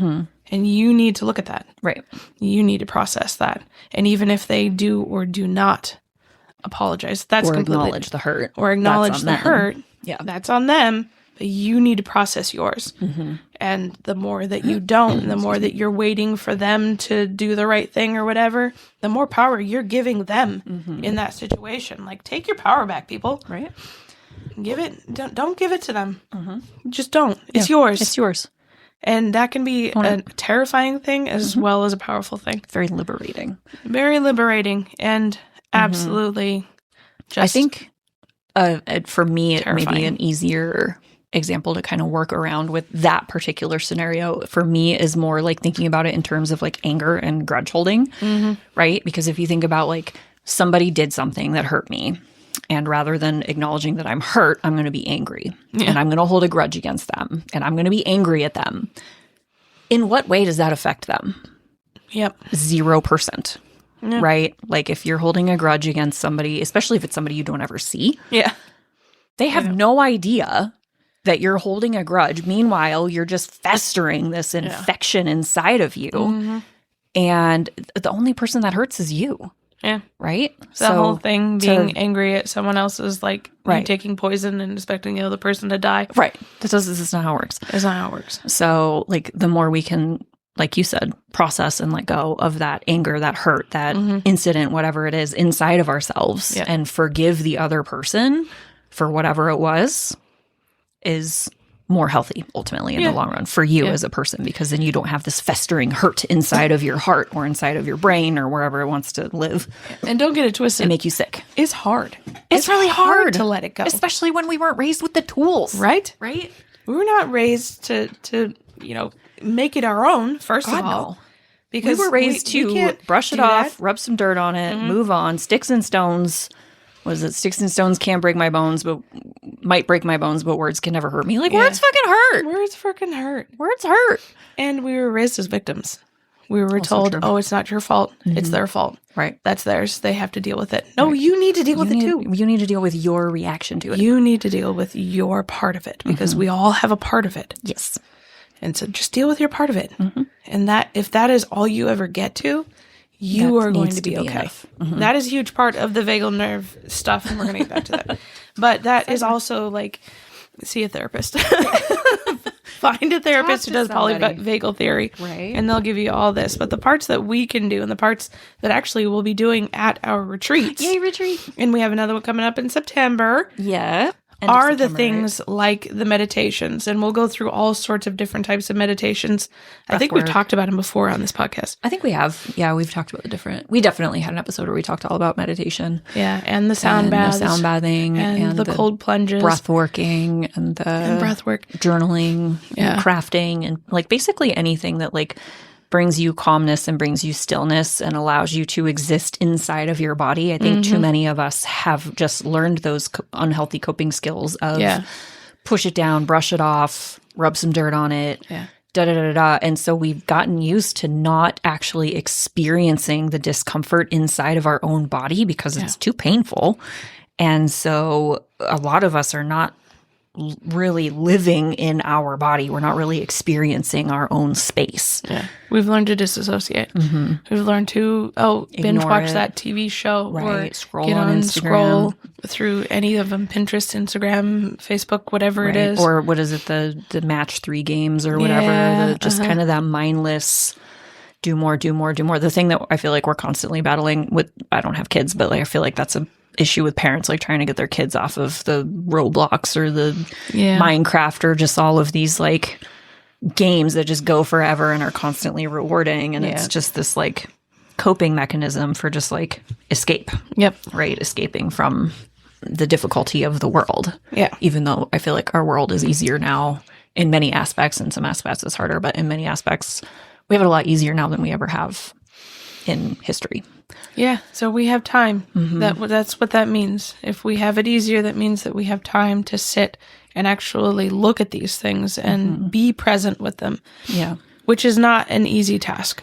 And you need to look at that. Right. You need to process that. And even if they do or do not apologize, that's Or completely... acknowledge the hurt. Or acknowledge That's on the them. hurt. Yeah. That's on them. But you need to process yours. And the more that you don't, and the more that you're waiting for them to do the right thing or whatever, the more power you're giving them in that situation. Like, take your power back, people. Right. Give it. Don't give it to them. Just don't. It's yours. It's yours. And that can be a terrifying thing as well as a powerful thing. Very liberating. Very liberating and absolutely just I think for me, it may be terrifying. an easier example to kind of work around with that particular scenario. For me is more like thinking about it in terms of like anger and grudge holding, right? Because if you think about like somebody did something that hurt me, and rather than acknowledging that I'm hurt, I'm going to be angry and I'm going to hold a grudge against them and I'm going to be angry at them. In what way does that affect them? Yep. 0%. Yeah. Right? Like if you're holding a grudge against somebody, especially if it's somebody you don't ever see, Yeah. they have no idea that you're holding a grudge. Meanwhile, you're just festering this infection inside of you. And the only person that hurts is you. Yeah. Right? The whole thing being angry at someone else is like you taking poison and expecting the other person to die. Right. This is not how it works. That's not how it works. So like the more we can, like you said, process and let go of that anger, that hurt, that incident, whatever it is inside of ourselves and forgive the other person for whatever it was is more healthy ultimately in the long run for you as a person, because then you don't have this festering hurt inside of your heart or inside of your brain or wherever it wants to live And don't get it twisted. and make you sick. It's hard. It's really hard to let it go. Especially when we weren't raised with the tools. Right? Right? We were not raised to you know, make it our own, first of all. no. Because We were raised we to can't brush it do off, that. rub some dirt on it, move on. Sticks and stones. Was it sticks and stones can't break my bones, but might break my bones, but words can never hurt me? Like, words fucking hurt. Words freaking hurt. Words hurt. And we were raised as victims. We were told, true. oh, it's not your fault. It's their fault. Right. That's theirs. They have to deal with it. No, you need to deal with it too. You need to deal with your reaction to it. You need to deal with your part of it because we all have a part of it. Yes. And so just deal with your part of it. And that if that is all you ever get to, you That are going needs to to be be okay. enough. That is a huge part of the vagal nerve stuff, and we're going to get back to that. But that is also like, see a therapist. Find a therapist who does polyvagal theory. Right. And they'll give you all this. But the parts that we can do and the parts that actually we'll be doing at our retreats. Yay, retreat. And we have another one coming up in September. Yeah. End of Are the September, things like the meditations, and we'll go through all sorts of different types of meditations. I think we've Breathwork. talked about them before on this podcast. I think we have. Yeah, we've talked about the different. We definitely had an episode where we talked all about meditation. Yeah, and the sound and baths, the sound bathing, and the cold plunges, breath working, and the breath work, journaling, Yeah. and crafting, and like basically anything that like brings you calmness and brings you stillness and allows you to exist inside of your body. I think too many of us have just learned those unhealthy coping skills of push it down, brush it off, rub some dirt on it, da da da da. And so we've gotten used to not actually experiencing the discomfort inside of our own body because it's too painful. And so a lot of us are not really living in our body. We're not really experiencing our own space. Yeah. We've learned to disassociate. We've learned to binge watch that TV show or Scroll get on Instagram. scroll through any of them, Pinterest, Instagram, Facebook, whatever it is. Or what is it, the match 3 games or whatever. Yeah, Just kind of that mindless do more. The thing that I feel like we're constantly battling with, I don't have kids, but like I feel like that's a issue with parents like trying to get their kids off of the Roblox or the Yeah. Minecraft or just all of these like games that just go forever and are constantly rewarding. And it's just this like coping mechanism for just like escape. Yep. Right? Escaping from the difficulty of the world. Yeah. Even though I feel like our world is easier now in many aspects, and some aspects it's harder, but in many aspects we have it a lot easier now than we ever have in history. Yeah, so we have time. That's what that means. If we have it easier, that means that we have time to sit and actually look at these things and be present with them. Yeah. Which is not an easy task.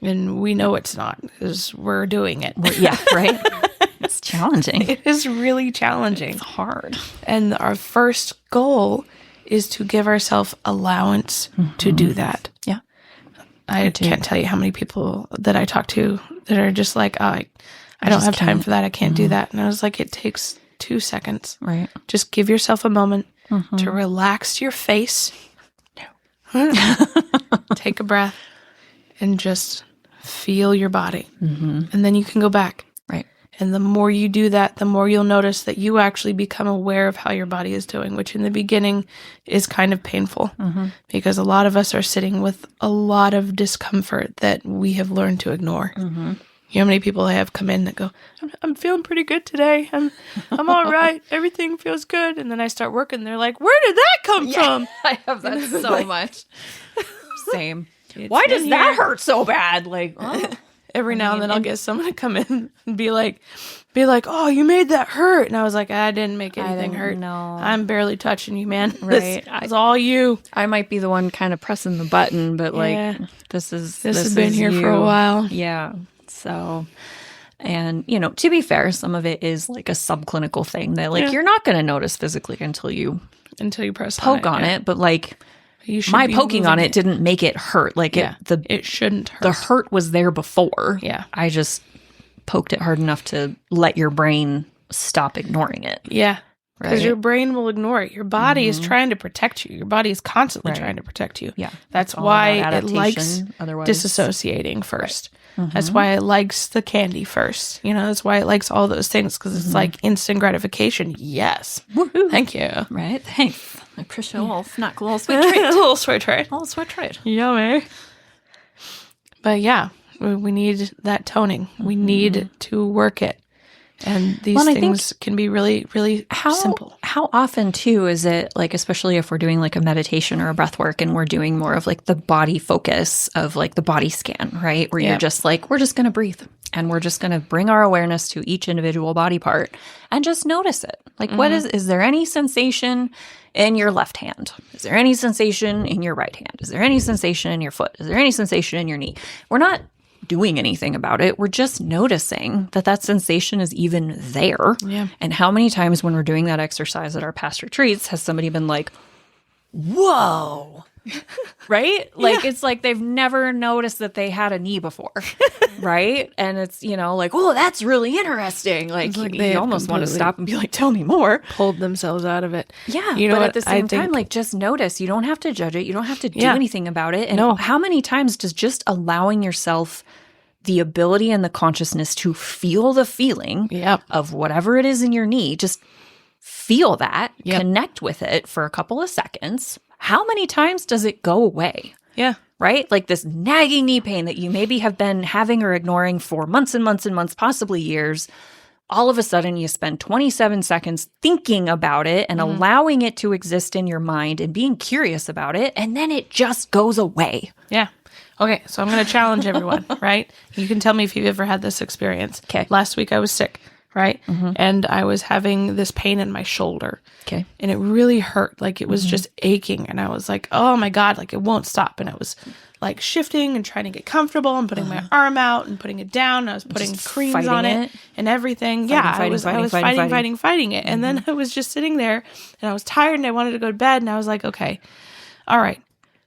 And we know it's not because we're doing it. Yeah, right? It's challenging. It is really challenging. It's hard. And our first goal is to give ourselves allowance to do that. Yeah. I can't tell you how many people that I talk to that are just like, oh, I don't have time for that. I can't do that. And I was like, it takes 2 seconds. Right. Just give yourself a moment to relax your face. Take a breath and just feel your body. And then you can go back. Right. And the more you do that, the more you'll notice that you actually become aware of how your body is doing, which in the beginning is kind of painful because a lot of us are sitting with a lot of discomfort that we have learned to ignore. You know how many people I have come in that go, I'm feeling pretty good today. I'm all right. Everything feels good. And then I start working. They're like, where did that come from? I have that so much. Same. It's Why does in that here. hurt so bad? Like, Every now and then I'll get someone to come in and be like, oh, you made that hurt. And I was like, I didn't make anything hurt. No. I'm barely touching you, man. Right. It's all you. I might be the one kind of pressing the button, but like, Yeah. this has been here for a while. Yeah. So, and you know, to be fair, some of it is like a subclinical thing that like you're not going to notice physically until you press poke on it. But like, You should my be poking on moving it didn't make it hurt. Like it shouldn't hurt. the hurt was there before. Yeah. I just poked it hard enough to let your brain stop ignoring it. Yeah. Because Right. your brain will ignore it. Your body is trying to protect you. Your body is constantly trying to protect you. Yeah. That's It's all why about it likes adaptation, otherwise- disassociating first. That's why it likes the candy first. You know, that's why it likes all those things because it's like instant gratification. Yes. Woohoo. Thank you. Right? Thanks. I appreciate a little snack, a little sweet treat. A little sweet treat. A little sweet treat. Yummy. But yeah, we need that toning. We need to work it. And these Well, and I things can be really, really simple. How often too is it like, especially if we're doing like a meditation or a breath work and we're doing more of like the body focus of like the body scan, right? Where you're just like, we're just going to breathe and we're just going to bring our awareness to each individual body part and just notice it. Like, what is there any sensation in your left hand? Is there any sensation in your right hand? Is there any sensation in your foot? Is there any sensation in your knee? We're not doing anything about it. We're just noticing that that sensation is even there. Yeah. And how many times when we're doing that exercise at our past retreats has somebody been like, whoa, right? Like, it's like they've never noticed that they had a knee before, right? And it's, you know, like, oh, that's really interesting. Like, like you they have almost want to completely stop and be like, tell me more. Pulled themselves out of it. Yeah, You know but what? at the I same time, think- like, just notice. You don't have to judge it. You don't have to do Yeah. anything about it. And No. how many times does just allowing yourself the ability and the consciousness to feel the feeling Yep. of whatever it is in your knee, just feel that, Yep. connect with it for a couple of seconds. How many times does it go away? Yeah. Right? Like this nagging knee pain that you maybe have been having or ignoring for months and months and months, possibly years. All of a sudden, you spend 27 seconds thinking about it and allowing it to exist in your mind and being curious about it. And then it just goes away. Yeah. Okay, so I'm going to challenge everyone, right? You can tell me if you've ever had this experience. Okay. Last week I was sick, right? And I was having this pain in my shoulder. Okay. And it really hurt. Like it was just aching. And I was like, oh my God, like it won't stop. And I was like shifting and trying to get comfortable and putting my arm out and putting it down. And I was putting Just creams fighting on it? it and everything. I was fighting. fighting it. And then I was just sitting there and I was tired and I wanted to go to bed. And I was like, okay, all right.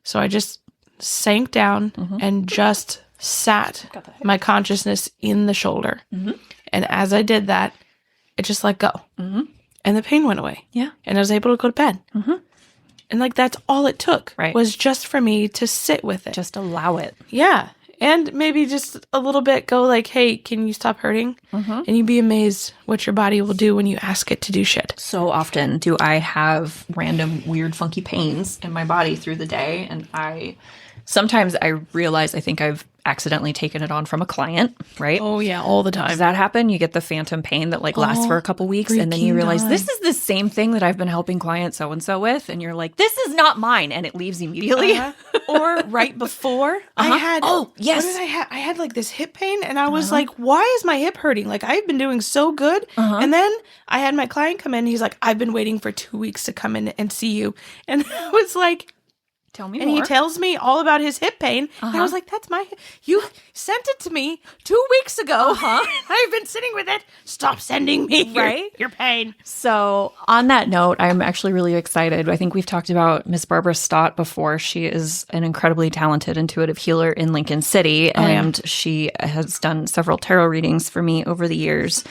So I just sank down and just sat my consciousness in the shoulder. And as I did that, it just let go. And the pain went away. Yeah. And I was able to go to bed. And like, that's all it took Right. was just for me to sit with it. Just allow it. Yeah. And maybe just a little bit go like, hey, can you stop hurting? And you'd be amazed what your body will do when you ask it to do shit. So often do I have random weird funky pains in my body through the day, and sometimes I realize I think I've accidentally taken it on from a client, right? Oh yeah, all the time. Does that happen? You get the phantom pain that like lasts for a couple weeks, and then you realize this is the same thing that I've been helping client so-and-so with, and you're like, this is not mine, and it leaves immediately. Or right before I had, oh yes, what did I have? I had like this hip pain, and I was like, why is my hip hurting? Like I've been doing so good. And then I had my client come in, and he's like, I've been waiting for 2 weeks to come in and see you. And I was like, tell me and more. he tells me all about his hip pain. And I was like, that's my, you sent it to me 2 weeks ago. I've been sitting with it. Stop sending me your pain. So on that note, I'm actually really excited. I think we've talked about Miss Barbara Stott before. She is an incredibly talented intuitive healer in Lincoln City. And she has done several tarot readings for me over the years.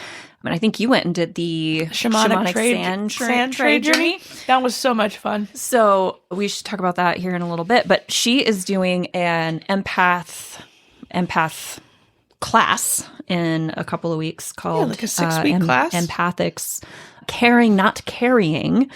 And I think you went and did the shamanic sand trade journey. That was so much fun. So we should talk about that here in a little bit. But she is doing an empath class in a couple of weeks called like a 6-week class. Empathics, Caring, Not Carrying.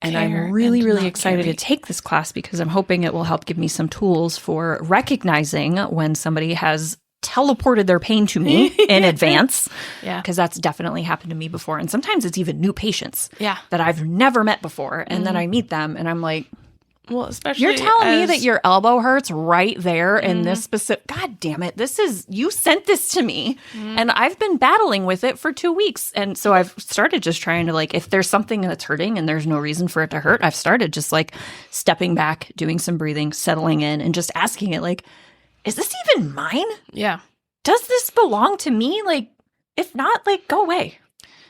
And I'm really, really excited to take this class because I'm hoping it will help give me some tools for recognizing when somebody has teleported their pain to me in advance. Because that's definitely happened to me before. And sometimes it's even new patients that I've never met before. And then I meet them and I'm like, well, especially you're telling me that your elbow hurts right there in this specific, God damn it. You sent this to me and I've been battling with it for 2 weeks. And so I've started just trying to like, if there's something that's hurting and there's no reason for it to hurt, I've started just like stepping back, doing some breathing, settling in and just asking it like, is this even mine? Yeah. Does this belong to me? Like, if not, like, go away.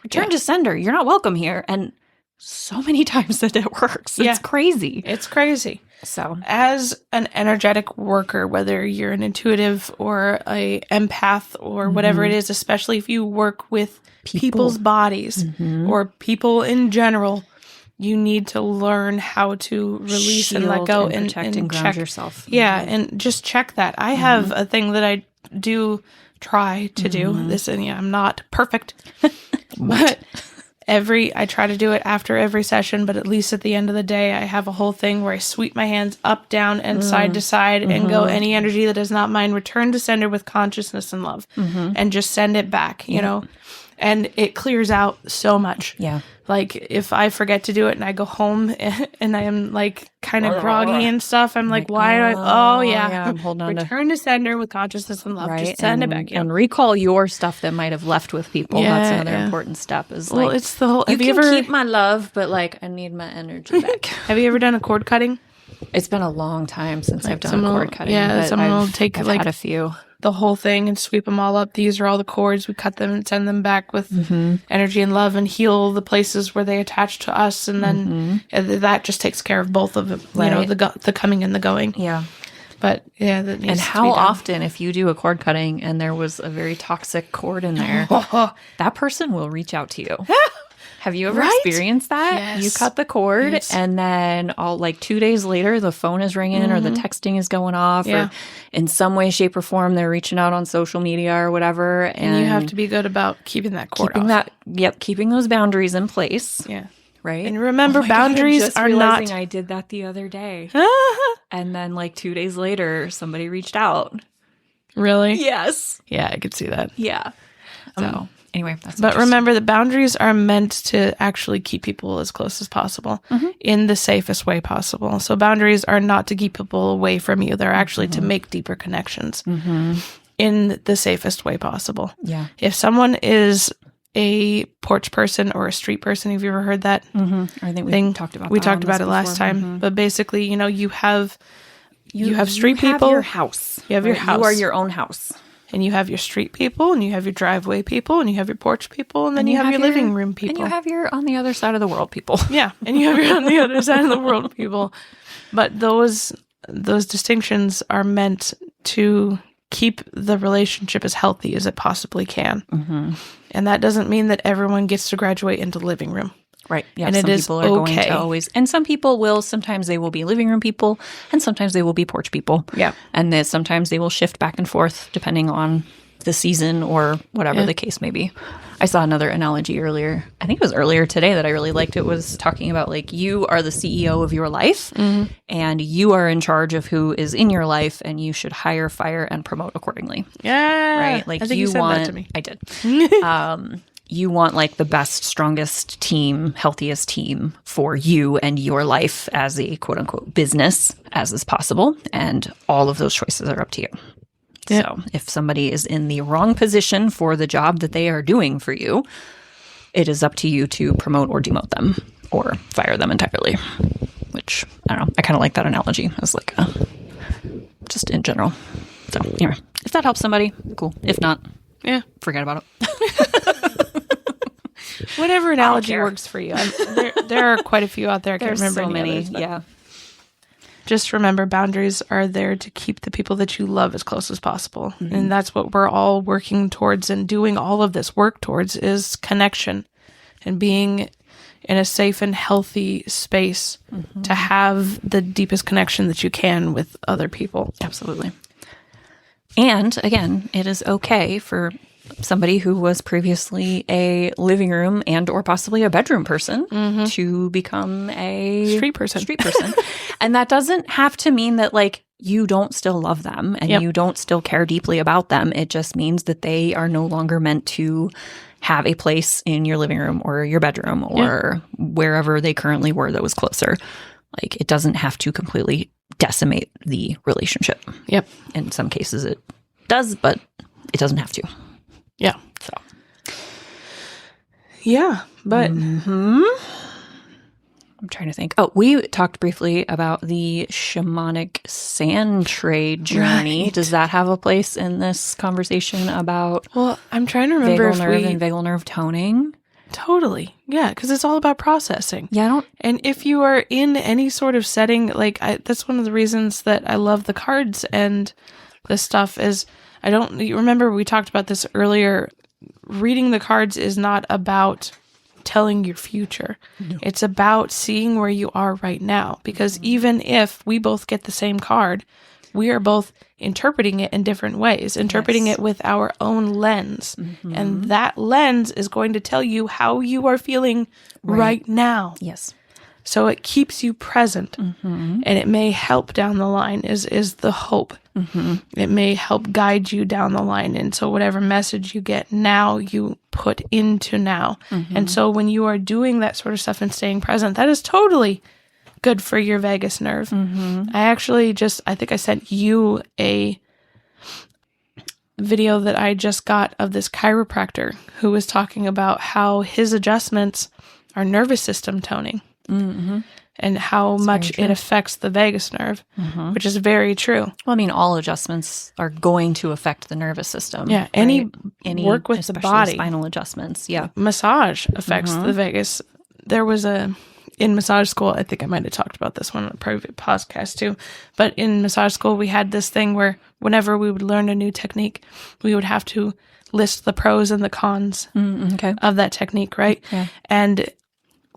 Return to sender. You're not welcome here. And so many times that it works. It's crazy. It's crazy. So, as an energetic worker, whether you're an intuitive or a empath or whatever it is, especially if you work with people's bodies or people in general, you need to learn how to release and let go and protect and ground check yourself. Yeah, and just check that. I have a thing that I do try to do this, and I'm not perfect, but I try to do it after every session. But at least at the end of the day, I have a whole thing where I sweep my hands up, down, and side to side, and go any energy that is not mine, return to sender with consciousness and love, and just send it back. You know. And it clears out so much. Yeah. Like, if I forget to do it and I go home and I am, like, kind of groggy and stuff, I'm like, why do I... Oh, yeah. I'm holding on Return to sender with consciousness and love. Right. Just send it back. And recall your stuff that might have left with people. Yeah, that's another important step. Is well, like, it's the whole... You can keep my love, but, like, I need my energy back. Have you ever done a cord cutting? It's been a long time since I've done a cord cutting. Yeah, someone will take, I've like... had a few. The whole thing and sweep them all up. These are all the cords. We cut them and send them back with energy and love and heal the places where they attach to us. And then that just takes care of both of them, you know, the coming and the going. Yeah. But yeah, that needs and to how be done. often, if you do a cord cutting and there was a very toxic cord in there, that person will reach out to you. Have you ever experienced that? Yes. You cut the cord and then 2 days later, the phone is ringing or the texting is going off or in some way, shape, or form, they're reaching out on social media or whatever. And you have to be good about keeping that cord off. Keeping those boundaries in place. Yeah. Right. And remember, boundaries are not... I did that the other day. And then 2 days later, somebody reached out. Really? Yes. Yeah, I could see that. Yeah. So... Anyway, but remember, the boundaries are meant to actually keep people as close as possible in the safest way possible. So boundaries are not to keep people away from you. They're actually to make deeper connections in the safest way possible. Yeah. If someone is a porch person or a street person, have you ever heard that? I think we talked about it last time. But basically, you know, you have street people. You have your house. You have your house. You are your own house. And you have your street people, and you have your driveway people, and you have your porch people, and then you have your living room people. And you have your on the other side of the world people. Yeah, and you have your on the other side of the world people. But those distinctions are meant to keep the relationship as healthy as it possibly can. And that doesn't mean that everyone gets to graduate into the living room. Right. Yeah. And some it is people are going okay. to always, and some people will, sometimes they will be living room people and sometimes they will be porch people. Yeah. And then sometimes they will shift back and forth depending on the season or whatever the case may be. I saw another analogy earlier. I think it was earlier today that I really liked. It was talking about like you are the CEO of your life and you are in charge of who is in your life and you should hire, fire, and promote accordingly. Yeah. Right? Like I think you said want, that to me. I did. You want like the best, strongest team, healthiest team for you and your life as a quote unquote business as is possible. And all of those choices are up to you. Yep. So if somebody is in the wrong position for the job that they are doing for you, it is up to you to promote or demote them or fire them entirely, which I don't know. I kind of like that analogy as like just in general. So anyway, if that helps somebody, cool. If not, forget about it. Whatever analogy works for you. There are quite a few out there. I can't There's remember so any many. others, but Yeah. just remember, boundaries are there to keep the people that you love as close as possible. And that's what we're all working towards and doing all of this work towards is connection and being in a safe and healthy space to have the deepest connection that you can with other people. Absolutely. And again, it is okay for somebody who was previously a living room and or possibly a bedroom person to become a Street person. And that doesn't have to mean that like you don't still love them and you don't still care deeply about them. It just means that they are no longer meant to have a place in your living room or your bedroom or wherever they currently were that was closer. Like it doesn't have to completely decimate the relationship. Yep. In some cases it does, but it doesn't have to. Yeah. So. Yeah, but I'm trying to think. Oh, we talked briefly about the shamanic sand trade journey. Right. Does that have a place in this conversation about well, I'm trying to remember vagal if nerve we and vagal nerve toning? totally. Yeah, because it's all about processing. Yeah, I don't. And if you are in any sort of setting, like that's one of the reasons that I love the cards and this stuff is you remember we talked about this earlier. Reading the cards is not about telling your future. No. It's about seeing where you are right now. Because even if we both get the same card, we are both interpreting it in different ways, interpreting it with our own lens. And that lens is going to tell you how you are feeling right now. Yes. So it keeps you present, and it may help down the line is the hope. It may help guide you down the line. And so whatever message you get now, you put into now. And so when you are doing that sort of stuff and staying present, that is totally good for your vagus nerve. I think I sent you a video that I just got of this chiropractor who was talking about how his adjustments are nervous system toning. And how much it affects the vagus nerve, which is very true. Well, I mean, all adjustments are going to affect the nervous system. Yeah, any work with the body. Spinal adjustments, yeah. Massage affects the vagus. There was in massage school, I think I might have talked about this one on a private podcast too, but in massage school, we had this thing where whenever we would learn a new technique, we would have to list the pros and the cons of that technique, right? Yeah. And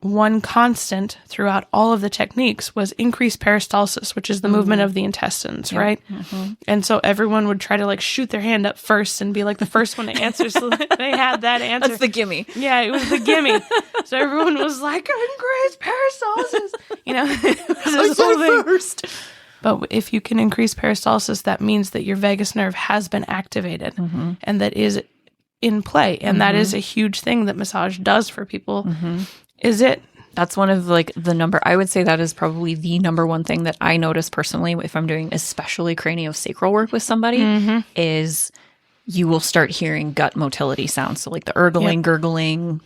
one constant throughout all of the techniques was increased peristalsis, which is the movement of the intestines, right? And so everyone would try to like shoot their hand up first and be like the first one to answer. So they had that answer. That's the gimme. Yeah, it was the gimme. So everyone was like, increase peristalsis. It was this whole thing. First. But if you can increase peristalsis, that means that your vagus nerve has been activated and that is in play. And that is a huge thing that massage does for people. Is it? That's one of like I would say that is probably the number one thing that I notice personally if I'm doing especially craniosacral work with somebody is you will start hearing gut motility sounds. So like the gurgling,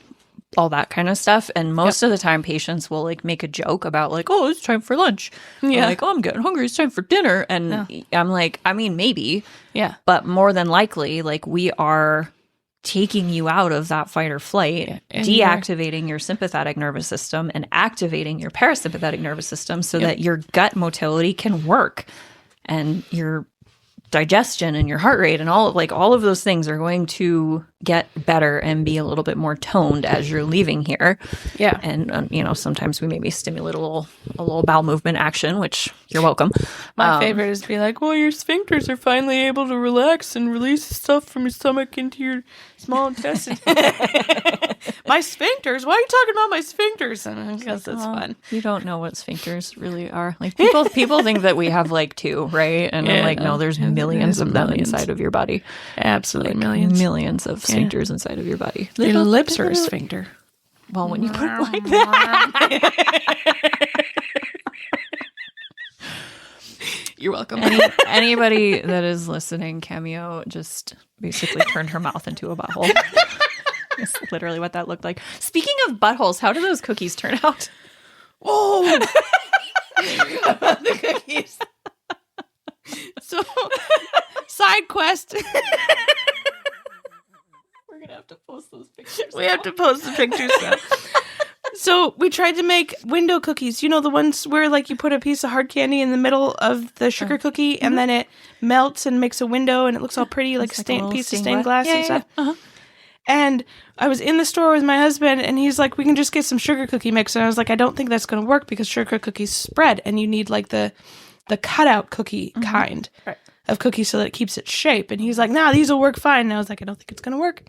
all that kind of stuff. And most of the time patients will like make a joke about like, oh, it's time for lunch. Yeah. Or like, oh, I'm getting hungry. It's time for dinner. And I'm like, I mean, maybe. Yeah. But more than likely, like we are taking you out of that fight or flight, deactivating your sympathetic nervous system and activating your parasympathetic nervous system so that your gut motility can work and your digestion and your heart rate and all of those things are going to get better and be a little bit more toned as you're leaving here. Yeah. And, you know, sometimes we maybe stimulate a little bowel movement action, which you're welcome. My favorite is to be like, well, your sphincters are finally able to relax and release stuff from your stomach into your small intestine. My sphincters? Why are you talking about my sphincters? And I guess that's fun. You don't know what sphincters really are. Like people think that we have like two, right? And I'm like, no, there's millions of them inside of your body. Absolutely like millions of sphincters inside of your body. Your lips are a sphincter. Well, when you put it like that. You're welcome. Anybody that is listening, Cameo just basically turned her mouth into a butthole. That's literally what that looked like. Speaking of buttholes, how do those cookies turn out? Oh, the cookies. So, side quest. We're gonna have to post those pictures. We have to post the pictures now. So we tried to make window cookies. You know, the ones where like you put a piece of hard candy in the middle of the sugar cookie and then it melts and makes a window and it looks all pretty, like a piece of stained glass and stuff. Uh-huh. And I was in the store with my husband and he's like, we can just get some sugar cookie mix. And I was like, I don't think that's going to work because sugar cookies spread and you need like the cutout cookie kind of cookie so that it keeps its shape. And he's like, nah, these will work fine. And I was like, I don't think it's going to work.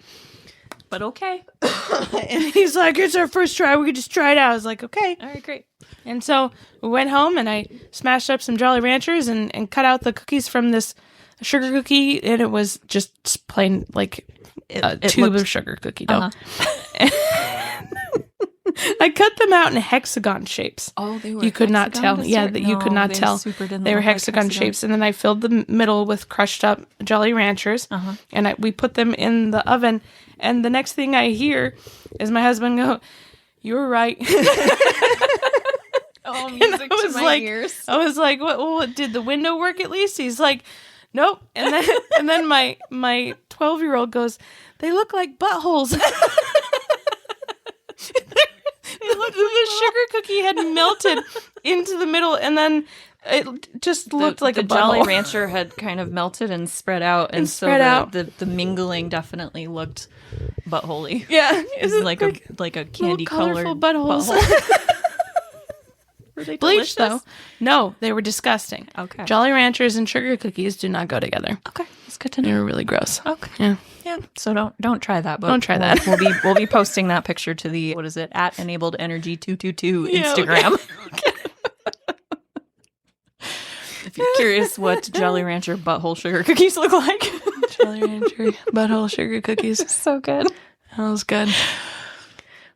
But okay. And he's like, it's our first try. We could just try it out. I was like, okay. All right, great. And so we went home and I smashed up some Jolly Ranchers and cut out the cookies from this sugar cookie. And it was just plain like a tube of sugar cookie dough. I cut them out in hexagon shapes. Oh, they were. You could not tell. Yeah, you could not tell. They were hexagon shapes. And then I filled the middle with crushed up Jolly Ranchers. And we put them in the oven. And the next thing I hear is my husband go, "You were right." Oh, music to my ears. I was like, "What? Did the window work at least?" He's like, "Nope." And then my 12-year-old goes, "They look like buttholes." The sugar cookie had melted into the middle, and then it just looked like a butthole. Jolly Rancher had kind of melted and spread out, and so the mingling definitely looked buttholey. Yeah, it's like a candy colored buttholes. Were they bleached delicious? though? No, they were disgusting. Okay. Jolly Ranchers and sugar cookies do not go together. Okay, that's good to know. They were really gross. Okay. Yeah. So don't try that. But don't try that. We'll be posting that picture to the @EnabledEnergy222 Instagram. Okay. If you're curious what Jolly Rancher butthole sugar cookies look like. Jolly Rancher butthole sugar cookies. So good. That was good. What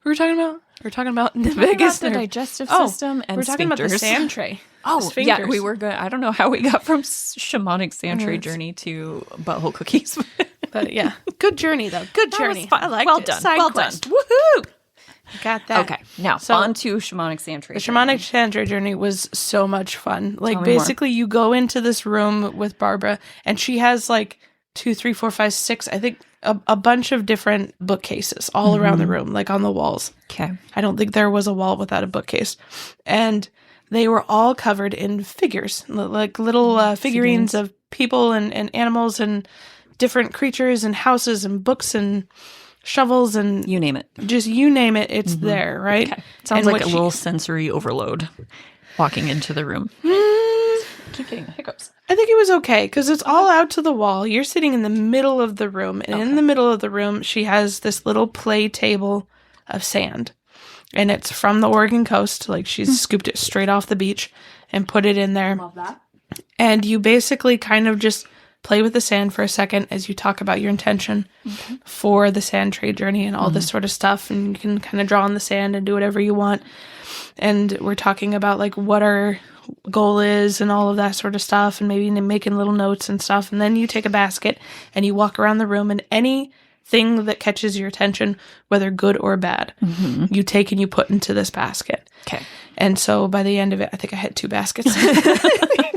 were we talking about? We're talking about the biggest digestive system and we're talking about the sphincters. sand tray. Oh, yeah, we were good. I don't know how we got from shamanic sand tray journey to butthole cookies. But yeah, good journey though. Good journey. I liked it. Done. Side quest. Done. Woohoo! Got that. Okay, now on to shamanic sand tray. The shamanic sand tray journey was so much fun. Like basically, you go into this room with Barbara, and she has like 2, 3, 4, 5, 6. I think a bunch of different bookcases all around the room, like on the walls. Okay. I don't think there was a wall without a bookcase. And they were all covered in figures, like little figurines of people and animals and different creatures and houses and books and shovels and... You name it. Just you name it, it's there, right? Okay. Sounds like a little sensory overload walking into the room. Keep getting hiccups. I think it was okay because it's all out to the wall. You're sitting in the middle of the room, and in the middle of the room, she has this little play table of sand, and it's from the Oregon coast. Like she's scooped it straight off the beach and put it in there. Love that. And you basically kind of just play with the sand for a second as you talk about your intention for the sand trade journey and all this sort of stuff, and you can kind of draw on the sand and do whatever you want. And we're talking about like what our goal is and all of that sort of stuff, and maybe making little notes and stuff. And then you take a basket and you walk around the room, and anything that catches your attention, whether good or bad, you take and you put into this basket. Okay. And so by the end of it, I think I had 2 baskets.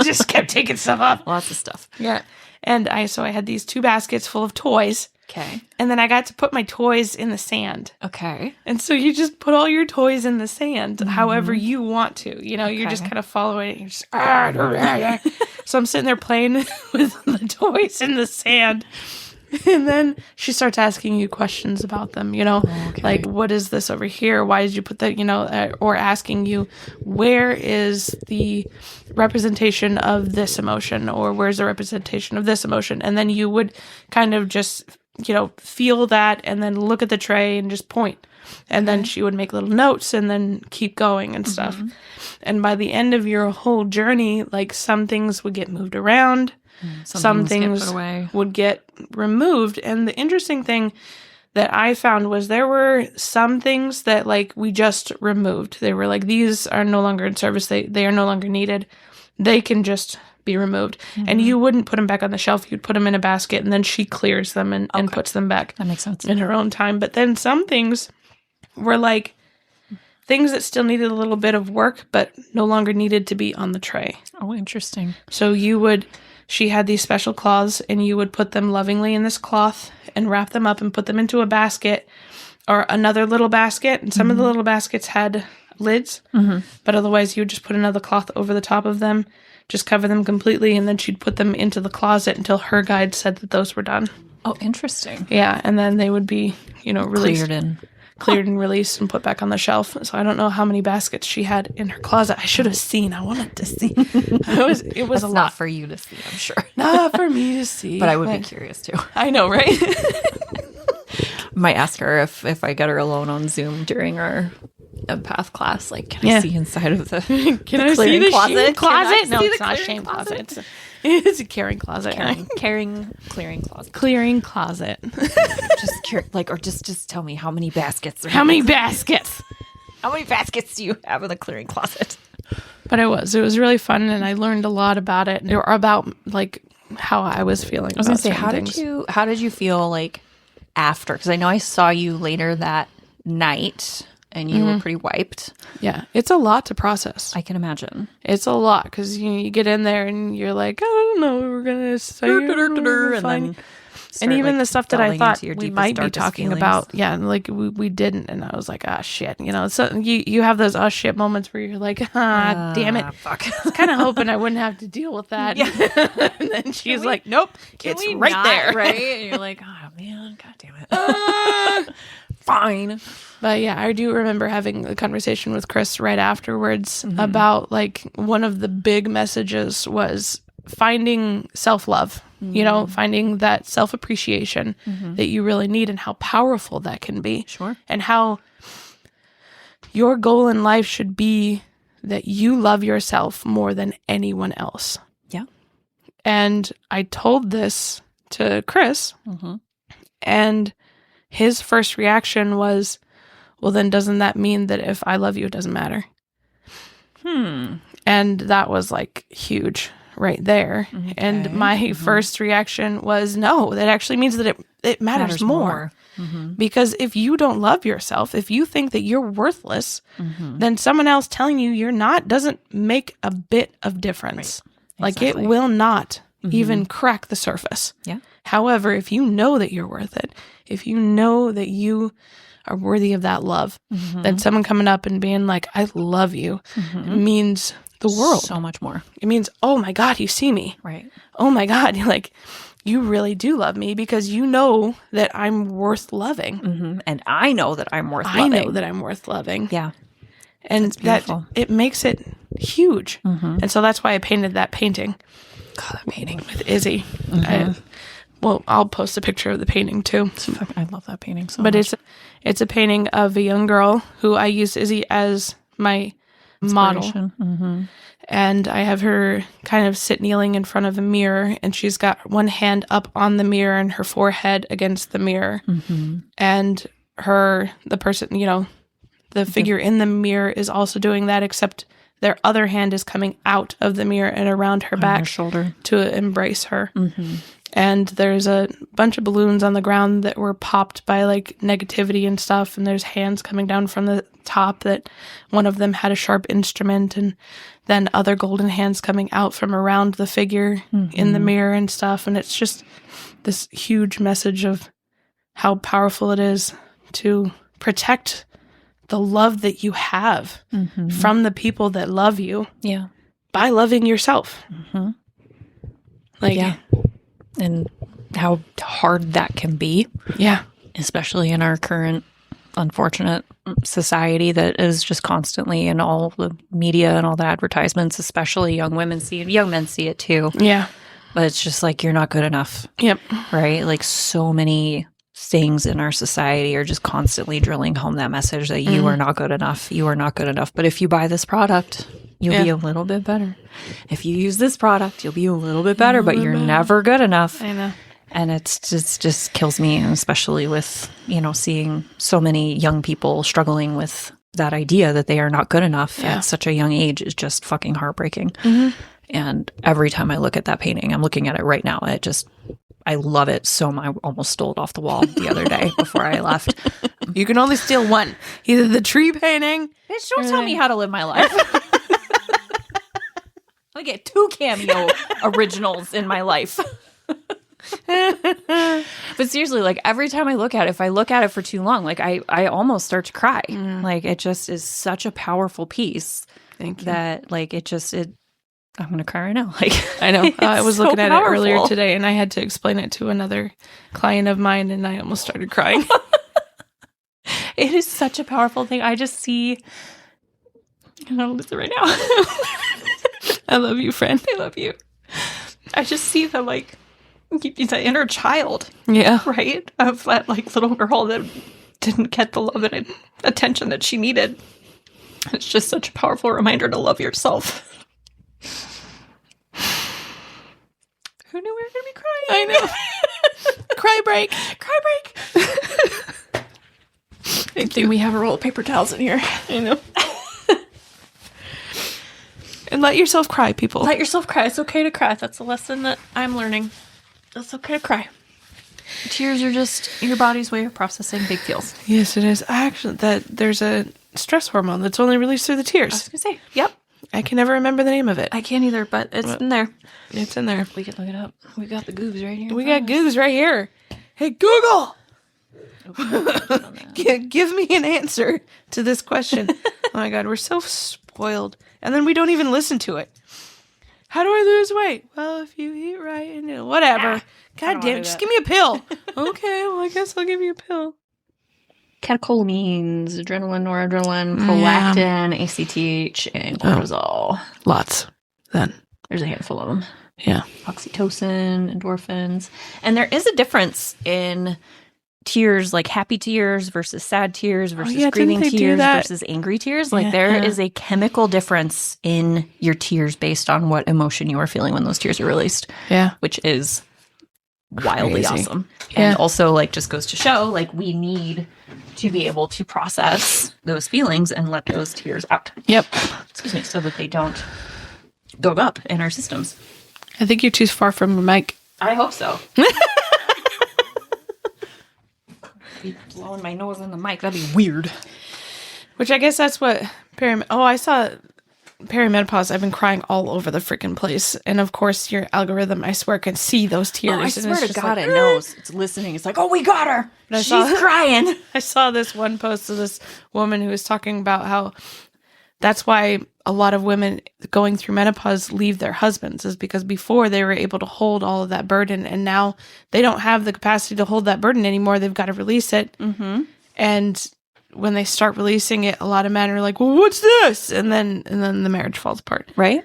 Just kept taking stuff up. Lots of stuff. Yeah. And I had these 2 baskets full of toys. Okay. And then I got to put my toys in the sand. Okay. And so you just put all your toys in the sand however you want to. You know, you're just kind of following it. You're just, so I'm sitting there playing with the toys in the sand. And then she starts asking you questions about them, like, what is this over here? Why did you put that, or asking you, where is the representation of this emotion, or where's the representation of this emotion? And then you would kind of just, feel that and then look at the tray and just point. And then she would make little notes and then keep going and stuff. And by the end of your whole journey, like, some things would get moved around. Some things would get removed. And the interesting thing that I found was there were some things that, like, we just removed. They were like, these are no longer in service. They are no longer needed. They can just be removed. And you wouldn't put them back on the shelf. You'd put them in a basket, and then she clears them and puts them back. That makes sense. In her own time. But then some things were like things that still needed a little bit of work, but no longer needed to be on the tray. Oh, interesting. So she had these special cloths, and you would put them lovingly in this cloth and wrap them up and put them into a basket or another little basket. And some of the little baskets had lids, but otherwise you would just put another cloth over the top of them, just cover them completely, and then she'd put them into the closet until her guide said that those were done. Oh, interesting. Yeah, and then they would be, released. Cleared and released and put back on the shelf. So I don't know how many baskets she had in her closet. I should have seen. I wanted to see. It was a lot. Not for you to see, I'm sure. Not for me to see. But I would be curious too. I know, right? Might ask her if I get her alone on Zoom during our empath class. Like, can I see inside of the Can I see the shame closet? No, it's not a shame closet. It's a caring closet. Clearing closet. Clearing closet. Just tell me how many baskets. How many baskets? How many baskets do you have in the clearing closet? But it was really fun, and I learned a lot about it, or about, like, how I was feeling. I was going to say, how did you feel, like, after? Because I know I saw you later that night, and you were pretty wiped. Yeah, it's a lot to process. I can imagine. It's a lot, because you get in there and you're like, I don't know, we're going to say and even like the stuff that I thought we might be talking about, like we didn't, and I was like, shit, so you have those shit moments where you're like, damn it, fuck. I was kind of hoping I wouldn't have to deal with that. And then she's like, nope, it's right there, right? And you're like, oh man, god damn it. Fine. But yeah, I do remember having a conversation with Chris right afterwards about, like, one of the big messages was finding self-love, finding that self-appreciation that you really need, and how powerful that can be. Sure. And how your goal in life should be that you love yourself more than anyone else. Yeah. And I told this to Chris, and his first reaction was, well, then doesn't that mean that if I love you, it doesn't matter? And that was, like, huge right there. Okay. And my first reaction was, no, that actually means that it matters more. Because if you don't love yourself, if you think that you're worthless, then someone else telling you you're not doesn't make a bit of difference. Right. Exactly. Like, it will not even crack the surface. Yeah. However, if you know that you're worth it, if you know that you are worthy of that love, then someone coming up and being like, I love you, means the world. So much more. It means, oh my God, you see me. Right. Oh my God, like, you really do love me because you know that I'm worth loving. And I know that I'm worth loving. I know that I'm worth loving. Yeah. And that it makes it huge. And so that's why I painted that painting. God, that painting. With Izzy. I'll post a picture of the painting too. I love that painting so much. But it's a painting of a young girl who I used Izzy as my model. And I have her kind of sit kneeling in front of a mirror, and she's got one hand up on the mirror and her forehead against the mirror. And the person, the figure in the mirror is also doing that, except their other hand is coming out of the mirror and around her back, her shoulder, to embrace her. And there's a bunch of balloons on the ground that were popped by, like, negativity and stuff. And there's hands coming down from the top that one of them had a sharp instrument, and then other golden hands coming out from around the figure in the mirror and stuff. And it's just this huge message of how powerful it is to protect the love that you have from the people that love you. Yeah. By loving yourself. Like, yeah. And how hard that can be. Yeah. Especially in our current unfortunate society that is just constantly in all the media and all the advertisements, especially young women see it. Young men see it too. Yeah. But it's just like, you're not good enough. Yep. Right? Like, so many things in our society are just constantly drilling home that message that you are not good enough. You are not good enough. But if you buy this product, you'll be a little bit better. If you use this product, you'll be a little bit better, but you're never good enough. I know. And it's just kills me, especially with, seeing so many young people struggling with that idea that they are not good enough at such a young age is just fucking heartbreaking. And every time I look at that painting, I'm looking at it right now. I love it so much. I almost stole it off the wall the other day before I left. You can only steal one. Either the tree painting. Bitch, don't tell me how to live my life. I get 2 cameo originals in my life. But seriously, like, every time I look at it, if I look at it for too long, like, I almost start to cry. Like, it just is such a powerful piece. Thank you. That, like, I'm going to cry right now. Like, I know. I was looking at powerful. it earlier today, and I had to explain it to another client of mine, and I almost started crying. It is such a powerful thing. I just see, and I'll lose it right now. I love you, friend. I love you. I just see the, like, the inner child, Yeah. right? Of that, like, little girl that didn't get the love and attention that she needed. It's just such a powerful reminder to love yourself. Who knew we were going to be crying? I know. Cry break. Cry break. Good thing we have a roll of paper towels in here. I know. And let yourself cry, people. Let yourself cry. It's okay to cry. That's a lesson that I'm learning. It's okay to cry. Tears are just your body's way of processing big feels. Yes, it is. Actually, there's a stress hormone that's only released through the tears. I was going to say, yep. I can never remember the name of it. I can't either, but it's in there. It's in there. We can look it up. We've got the goobs right here. We got goobs right here. Hey, Google! Give me an answer to this question. Oh my God, we're so spoiled. And then we don't even listen to it. How do I lose weight? Well, if you eat right and whatever. God damn it, just give me a pill. Okay, well, I guess I'll give you a pill. Catecholamines, adrenaline, noradrenaline, prolactin, ACTH, and cortisol. Lots. Then. There's a handful of them. Yeah. Oxytocin, endorphins. And there is a difference in tears, like happy tears versus sad tears versus grieving tears versus angry tears. Like, there is a chemical difference in your tears based on what emotion you are feeling when those tears are released. Yeah. Which is wildly awesome. Yeah. And also, like, just goes to show, like, we need to be able to process those feelings and let those tears out. Yep. Excuse me, so that they don't go up in our systems. I think you're too far from the mic. I hope so. Be blowing my nose in the mic. That'd be weird. Which I guess that's what I saw perimenopause. I've been crying all over the freaking place. And of course, your algorithm, I swear, can see those tears. Oh, I swear to God, like, it knows. It's listening. It's like, oh, we got her. She's crying. I saw this one post of this woman who was talking about how that's why a lot of women going through menopause leave their husbands, is because before they were able to hold all of that burden, and now they don't have the capacity to hold that burden anymore. They've got to release it. Mm-hmm. And when they start releasing it, a lot of men are like, well, what's this? And then the marriage falls apart. Right.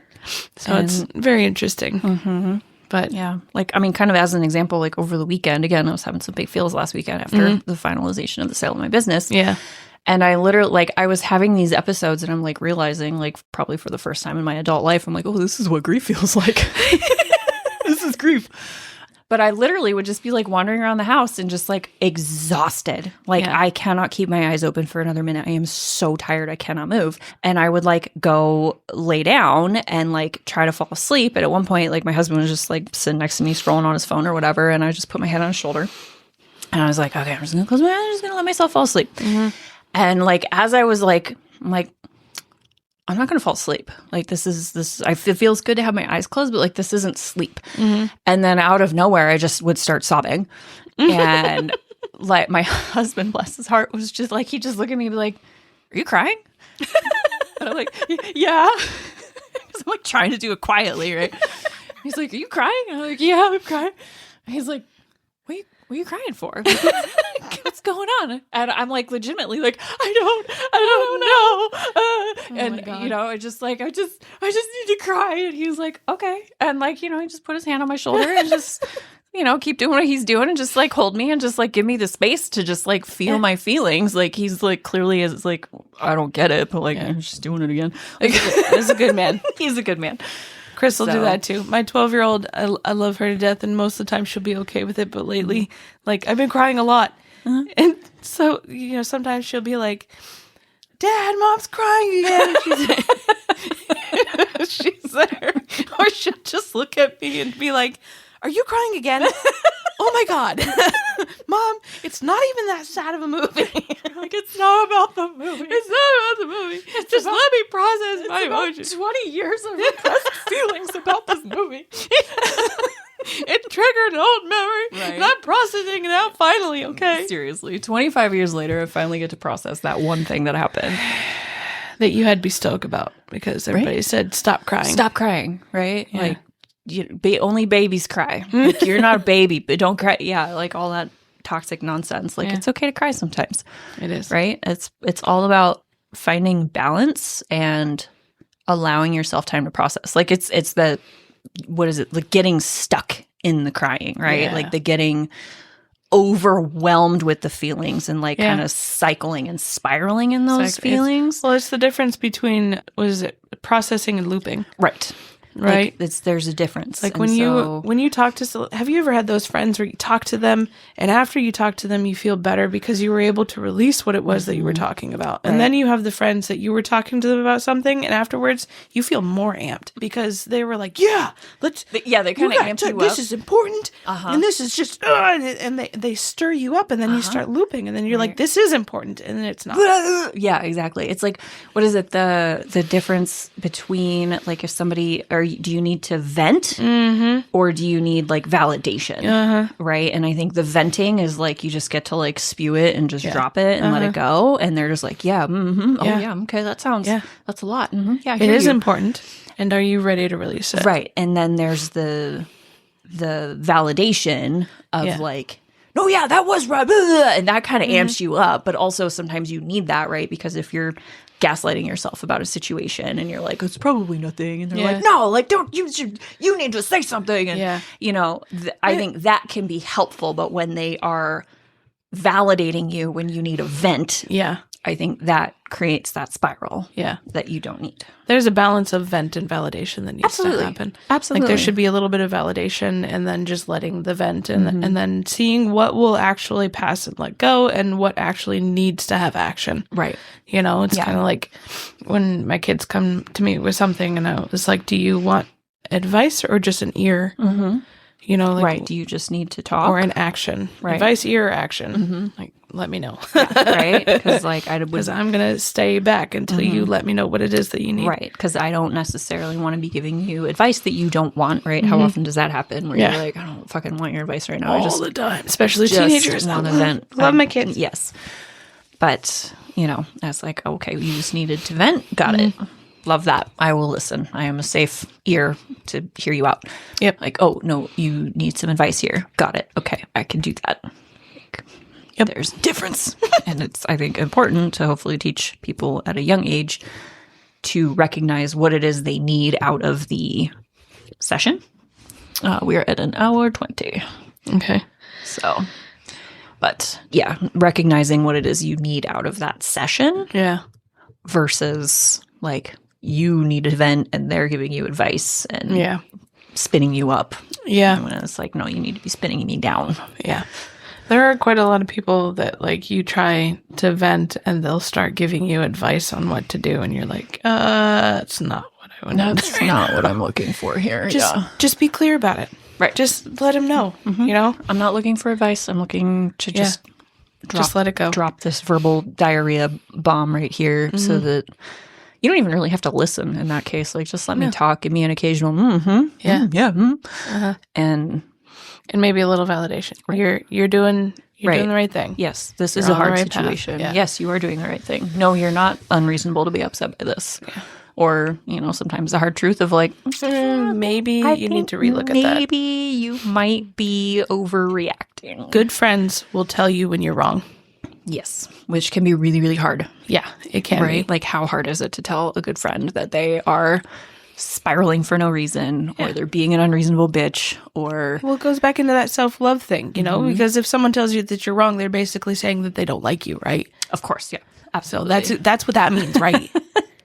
So it's very interesting. Mm-hmm. But yeah, like, I mean, kind of as an example, like over the weekend, again, I was having some big feels last weekend after the finalization of the sale of my business. Yeah. And I literally, like, I was having these episodes and I'm like realizing, like, probably for the first time in my adult life, I'm like, oh, this is what grief feels like. This is grief. But I literally would just be like wandering around the house and just like exhausted. Like, I cannot keep my eyes open for another minute. I am so tired. I cannot move. And I would like go lay down and like try to fall asleep. And at one point, like, my husband was just like sitting next to me scrolling on his phone or whatever. And I just put my head on his shoulder. And I was like, okay, I'm just going to close my eyes. I'm just going to let myself fall asleep. Mm-hmm. And like, as I was like, I'm like, I'm not going to fall asleep. Like, this, it feels good to have my eyes closed, but like, this isn't sleep. Mm-hmm. And then out of nowhere, I just would start sobbing. And like, my husband, bless his heart, was just like, he just looked at me and be like, are you crying? And I'm like, yeah. Because I'm like trying to do it quietly, right? He's like, are you crying? And I'm like, yeah, I'm crying. And he's like, what are you crying for? What's going on? And I'm like, legitimately, like, I don't know. And, you know, I just need to cry. And he's like, okay. And like, you know, he just put his hand on my shoulder and just, you know, keep doing what he's doing and just like hold me and just like give me the space to just like feel my feelings. Like he's like clearly is like, I don't get it, but like I'm just doing it again. Like, He's a good man. He's a good man. Chris will do that too. My 12-year-old, I love her to death, and most of the time she'll be okay with it. But lately, like, I've been crying a lot. And so, you know, sometimes she'll be like, Dad, Mom's crying again. And she's there. Or she'll just look at me and be like, are you crying again? Oh my God. Mom, it's not even that sad of a movie. Like, it's not about the movie. It's not about the movie. Just let me process my emotions. 20 years of repressed feelings about this movie. It triggered an old memory. Right. And I'm processing it out finally, okay? Seriously, 25 years later, I finally get to process that one thing that happened. That you had to be stoic about because everybody said, stop crying. Stop crying, right? Yeah. Like, only babies cry. Like, you're not a baby, but don't cry. Yeah, like all that toxic nonsense. Like, it's okay to cry sometimes. It is. Right? It's all about finding balance and allowing yourself time to process. Like, it's the, what is it? Like getting stuck in the crying, right? Yeah. Like the getting overwhelmed with the feelings and like kind of cycling and spiraling in those feelings. Well, it's the difference between, what is it, processing and looping. Right. Right. Like there's a difference. Like and when you talk to, have you ever had those friends where you talk to them and after you talk to them, you feel better because you were able to release what it was that you were talking about. And then you have the friends that you were talking to them about something and afterwards you feel more amped because they were like, yeah, they kind of amp you up. This is important. And this is just, and they stir you up and then you start looping and then you're like, this is important. And then it's not. Yeah, exactly. It's like, what is it? The difference between like if somebody, or do you need to vent or do you need like validation? Right. And I think the venting is like you just get to like spew it and just drop it and let it go. And they're just like, okay, that sounds, that's a lot. Yeah, it is important. And are you ready to release it? Right. And then there's the validation of like, no, yeah, that was right. And that kind of amps you up. But also sometimes you need that, right? Because if you're gaslighting yourself about a situation and you're like, it's probably nothing. And they're like, no, like, you need to say something. And, you know, I think that can be helpful. But when they are validating you when you need a vent, I think that creates that spiral that you don't need. There's a balance of vent and validation that needs to happen. Absolutely. Like there should be a little bit of validation and then just letting the vent and then seeing what will actually pass and let go and what actually needs to have action. Right. You know, it's kind of like when my kids come to me with something and I was like, do you want advice or just an ear? You know, like, do you just need to talk? Or an action. Advice, ear, action. Like, let me know. Right? Because like because I'm going to stay back until you let me know what it is that you need. Right. Because I don't necessarily want to be giving you advice that you don't want, right? How often does that happen where you're like, I don't fucking want your advice right now. All the time. Especially teenagers. Want to vent. Love my kids. Yes. But, you know, I was like, okay, you just needed to vent. Got it. Love that. I will listen. I am a safe ear to hear you out. Yep. Like, oh, no, you need some advice here. Got it. Okay, I can do that. Like, there's a difference. And it's, I think, important to hopefully teach people at a young age to recognize what it is they need out of the session. We're at an hour 20. Okay. So, but yeah, recognizing what it is you need out of that session. Yeah. Versus like, you need to vent and they're giving you advice and spinning you up. Yeah. And it's like, no, you need to be spinning me down. Yeah. There are quite a lot of people that like you try to vent and they'll start giving you advice on what to do. And you're like, that's not what I want. That's not what I'm looking for here. Just be clear about it. Right. Just let him know, you know? I'm not looking for advice. I'm looking to just let it go. Drop this verbal diarrhea bomb right here so that you don't even really have to listen in that case. Like, just let me talk. Give me an occasional, and maybe a little validation. Right. You're doing the right thing. Yes, this is a hard situation. Yes, you are doing the right thing. No, you're not unreasonable to be upset by this. Yeah. Or, you know, sometimes the hard truth of like, maybe you need to relook at that. Maybe you might be overreacting. ding. Good friends will tell you when you're wrong. Yes, which can be really, really hard. Yeah, it can Right? be. Like, how hard is it to tell a good friend that they are spiraling for no reason, or they're being an unreasonable bitch, or... Well, it goes back into that self-love thing, you know? Because if someone tells you that you're wrong, they're basically saying that they don't like you, right? Of course, yeah. So Absolutely. that's what that means, right?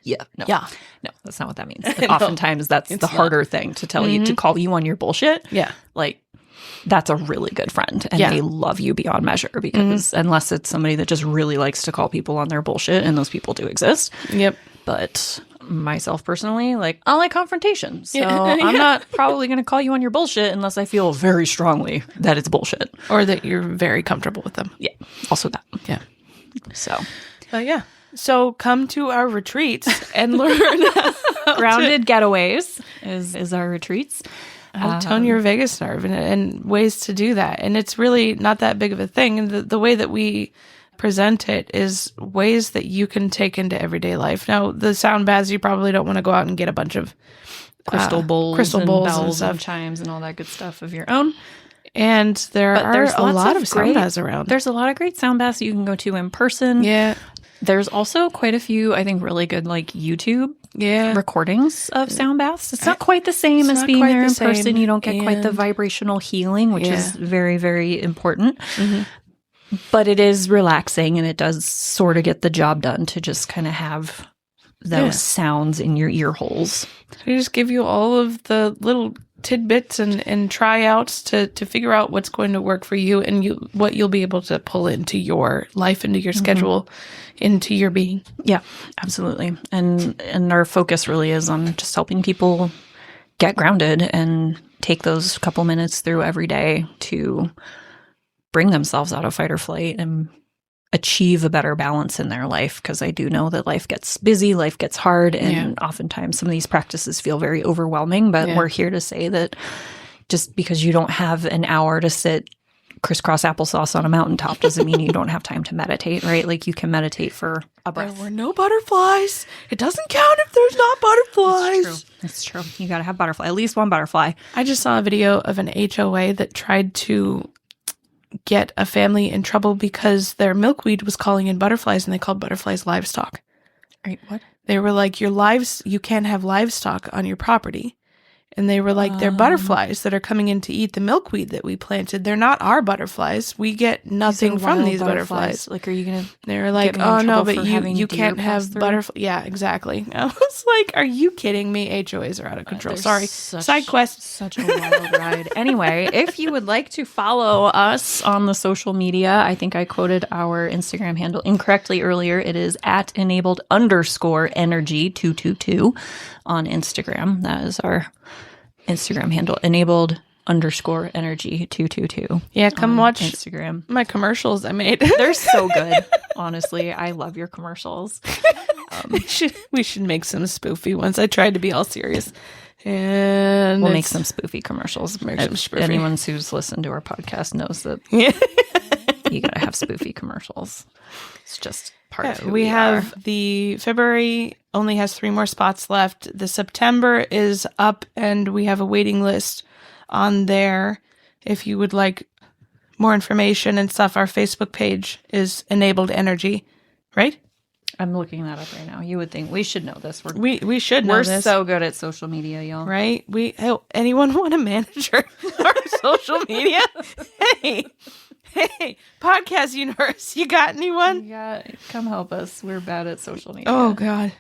Yeah. No. Yeah. No, that's not what that means. Like, oftentimes, that's the harder thing to tell you, to call you on your bullshit. Yeah. Like, that's a really good friend, and they love you beyond measure, because unless it's somebody that just really likes to call people on their bullshit, and those people do exist. Yep. But myself personally, like, I like confrontation. So I'm not probably going to call you on your bullshit unless I feel very strongly that it's bullshit. Or that you're very comfortable with them. Yeah. Also that. Yeah. So. Yeah. So come to our retreats and learn Grounded Getaways is our retreats. how to tone your vagus nerve and ways to do that. And it's really not that big of a thing. And the way that we present it is ways that you can take into everyday life. Now, the sound baths, you probably don't want to go out and get a bunch of Crystal bowls and bells stuff. and chimes and all that good stuff of your own. And there's a lot of sound baths around. There's a lot of great sound baths you can go to in person. Yeah. There's also quite a few, I think, really good like YouTube recordings of sound baths. It's not quite the same as being there in person. You don't get quite the vibrational healing, which is very, very important. But it is relaxing, and it does sort of get the job done to just kind of have those sounds in your ear holes. We just give you all of the little tidbits and tryouts to figure out what's going to work for you and what you'll be able to pull into your life, into your schedule, into your being. Yeah, absolutely. And our focus really is on just helping people get grounded and take those couple minutes through every day to bring themselves out of fight or flight and achieve a better balance in their life. Because I do know that life gets busy, life gets hard, and oftentimes some of these practices feel very overwhelming. But we're here to say that just because you don't have an hour to sit crisscross applesauce on a mountaintop doesn't mean you don't have time to meditate, right? Like, you can meditate for a breath. There were no butterflies. It doesn't count if there's not butterflies. That's true. You got to have butterfly, at least one butterfly. I just saw a video of an HOA that tried to get a family in trouble because their milkweed was calling in butterflies, and they called butterflies livestock. Right? What? They were like, you can't have livestock on your property. And they were like, they're butterflies that are coming in to eat the milkweed that we planted. They're not our butterflies. We get nothing from these butterflies. Like, are you going to... They were like, oh, no, but you can't have butterflies. Yeah, exactly. I was like, are you kidding me? HOAs are out of control. Sorry. Side quest. Such a wild ride. Anyway, if you would like to follow us on the social media, I think I quoted our Instagram handle incorrectly earlier. It is @enabled_energy222 on Instagram. That is our Instagram handle, enabled_energy222. Yeah, come watch Instagram. My commercials I made. They're so good. Honestly, I love your commercials. We should make some spoofy ones. I tried to be all serious. And we'll make some spoofy commercials. Anyone who's listened to our podcast knows that you got to have spoofy commercials. It's just part of who we have are. The February only has 3 more spots left. The September is up, and we have a waiting list on there. If you would like more information and stuff, our Facebook page is Enabled Energy, right? I'm looking that up right now. You would think we should know this. We should know this. We're so good at social media, y'all. Right? Anyone want a manager for social media? Hey, podcast universe, you got anyone? Yeah, come help us. We're bad at social media. Oh, God.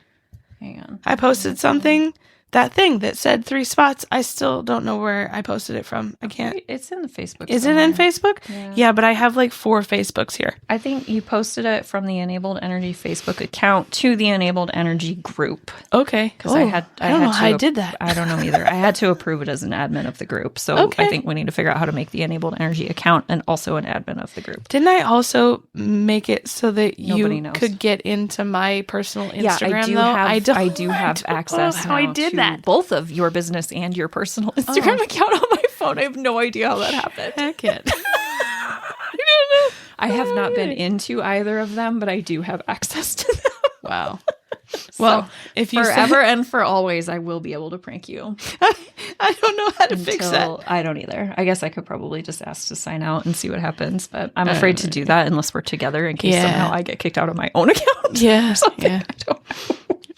Hang on. I posted something, that thing that said 3 spots. I still don't know where I posted it from. I can't. It's in the Facebook. Is it in Facebook? Yeah, but I have like 4 Facebooks here. I think you posted it from the Enabled Energy Facebook account to the Enabled Energy group. Okay. Because I don't know how I did that. I don't know either. I had to approve it as an admin of the group. So I think we need to figure out how to make the Enabled Energy account and also an admin of the group. Didn't I also make it so that Nobody you knows. Could get into my personal Instagram? I do have access how I did to that. both of your business and your personal Instagram account on my phone. I have no idea how that happened. Heck it. I don't know. I have not been into either of them, but I do have access to them. Wow. Well, if you forever and for always, I will be able to prank you. I don't know how to fix that. I don't either. I guess I could probably just ask to sign out and see what happens, but I'm afraid to do that unless we're together in case somehow I get kicked out of my own account. Yeah. Yeah.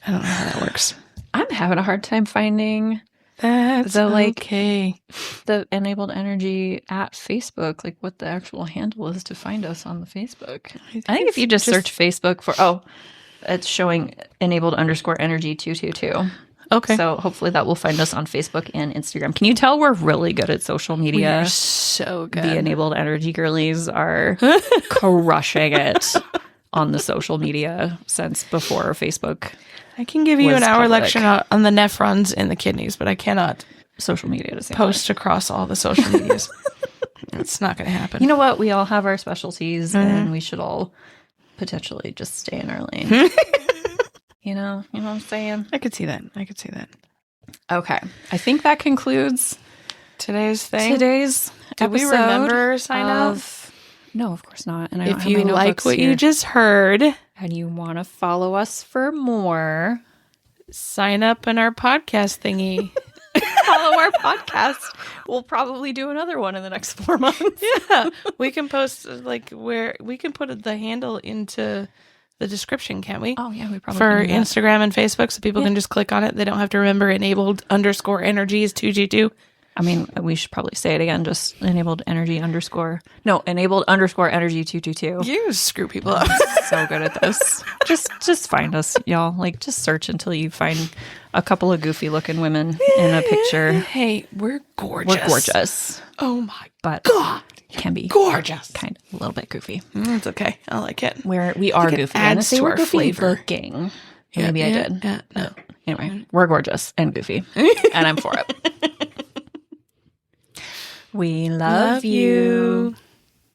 I don't know how that works. I'm having a hard time finding That's okay. the Enabled Energy at Facebook, like what the actual handle is to find us on the Facebook. I think if you just search Facebook for, it's showing enabled_energy 222. Okay. So hopefully that will find us on Facebook and Instagram. Can you tell we're really good at social media? We're so good. The Enabled Energy girlies are crushing it on the social media since before Facebook. I can give you an hour public. lecture on the nephrons in the kidneys, but I cannot Social media to say post across all the social medias. It's not going to happen. You know what? We all have our specialties, and we should all potentially just stay in our lane. You know what I'm saying? I could see that. Okay. I think that concludes Today's thing. today's Did we episode remember sign up? No, of course not. And I don't If have you my like notebooks what here. you just heard, and you want to follow us for more, sign up in our podcast thingy. follow our podcast. We'll probably do another one in the next 4 months. Yeah. We can post where we can put the handle into the description, can't we? Oh, yeah, we probably For can do that. Instagram and Facebook, so people can just click on it. They don't have to remember enabled_energy is 2G2. I mean, we should probably say it again. Just enabled_energy 222. You screw people up. So good at this. Just find us, y'all. Like, just search until you find a couple of goofy looking women in a picture. Hey, we're gorgeous. We're gorgeous, Oh my but God. can be Gorgeous. kind of a little bit goofy. It's okay. I like it. We are it goofy. I didn't adds say to we're our goofy flavor. looking. Maybe I did. No. Anyway, we're gorgeous and goofy, and I'm for it. We love you.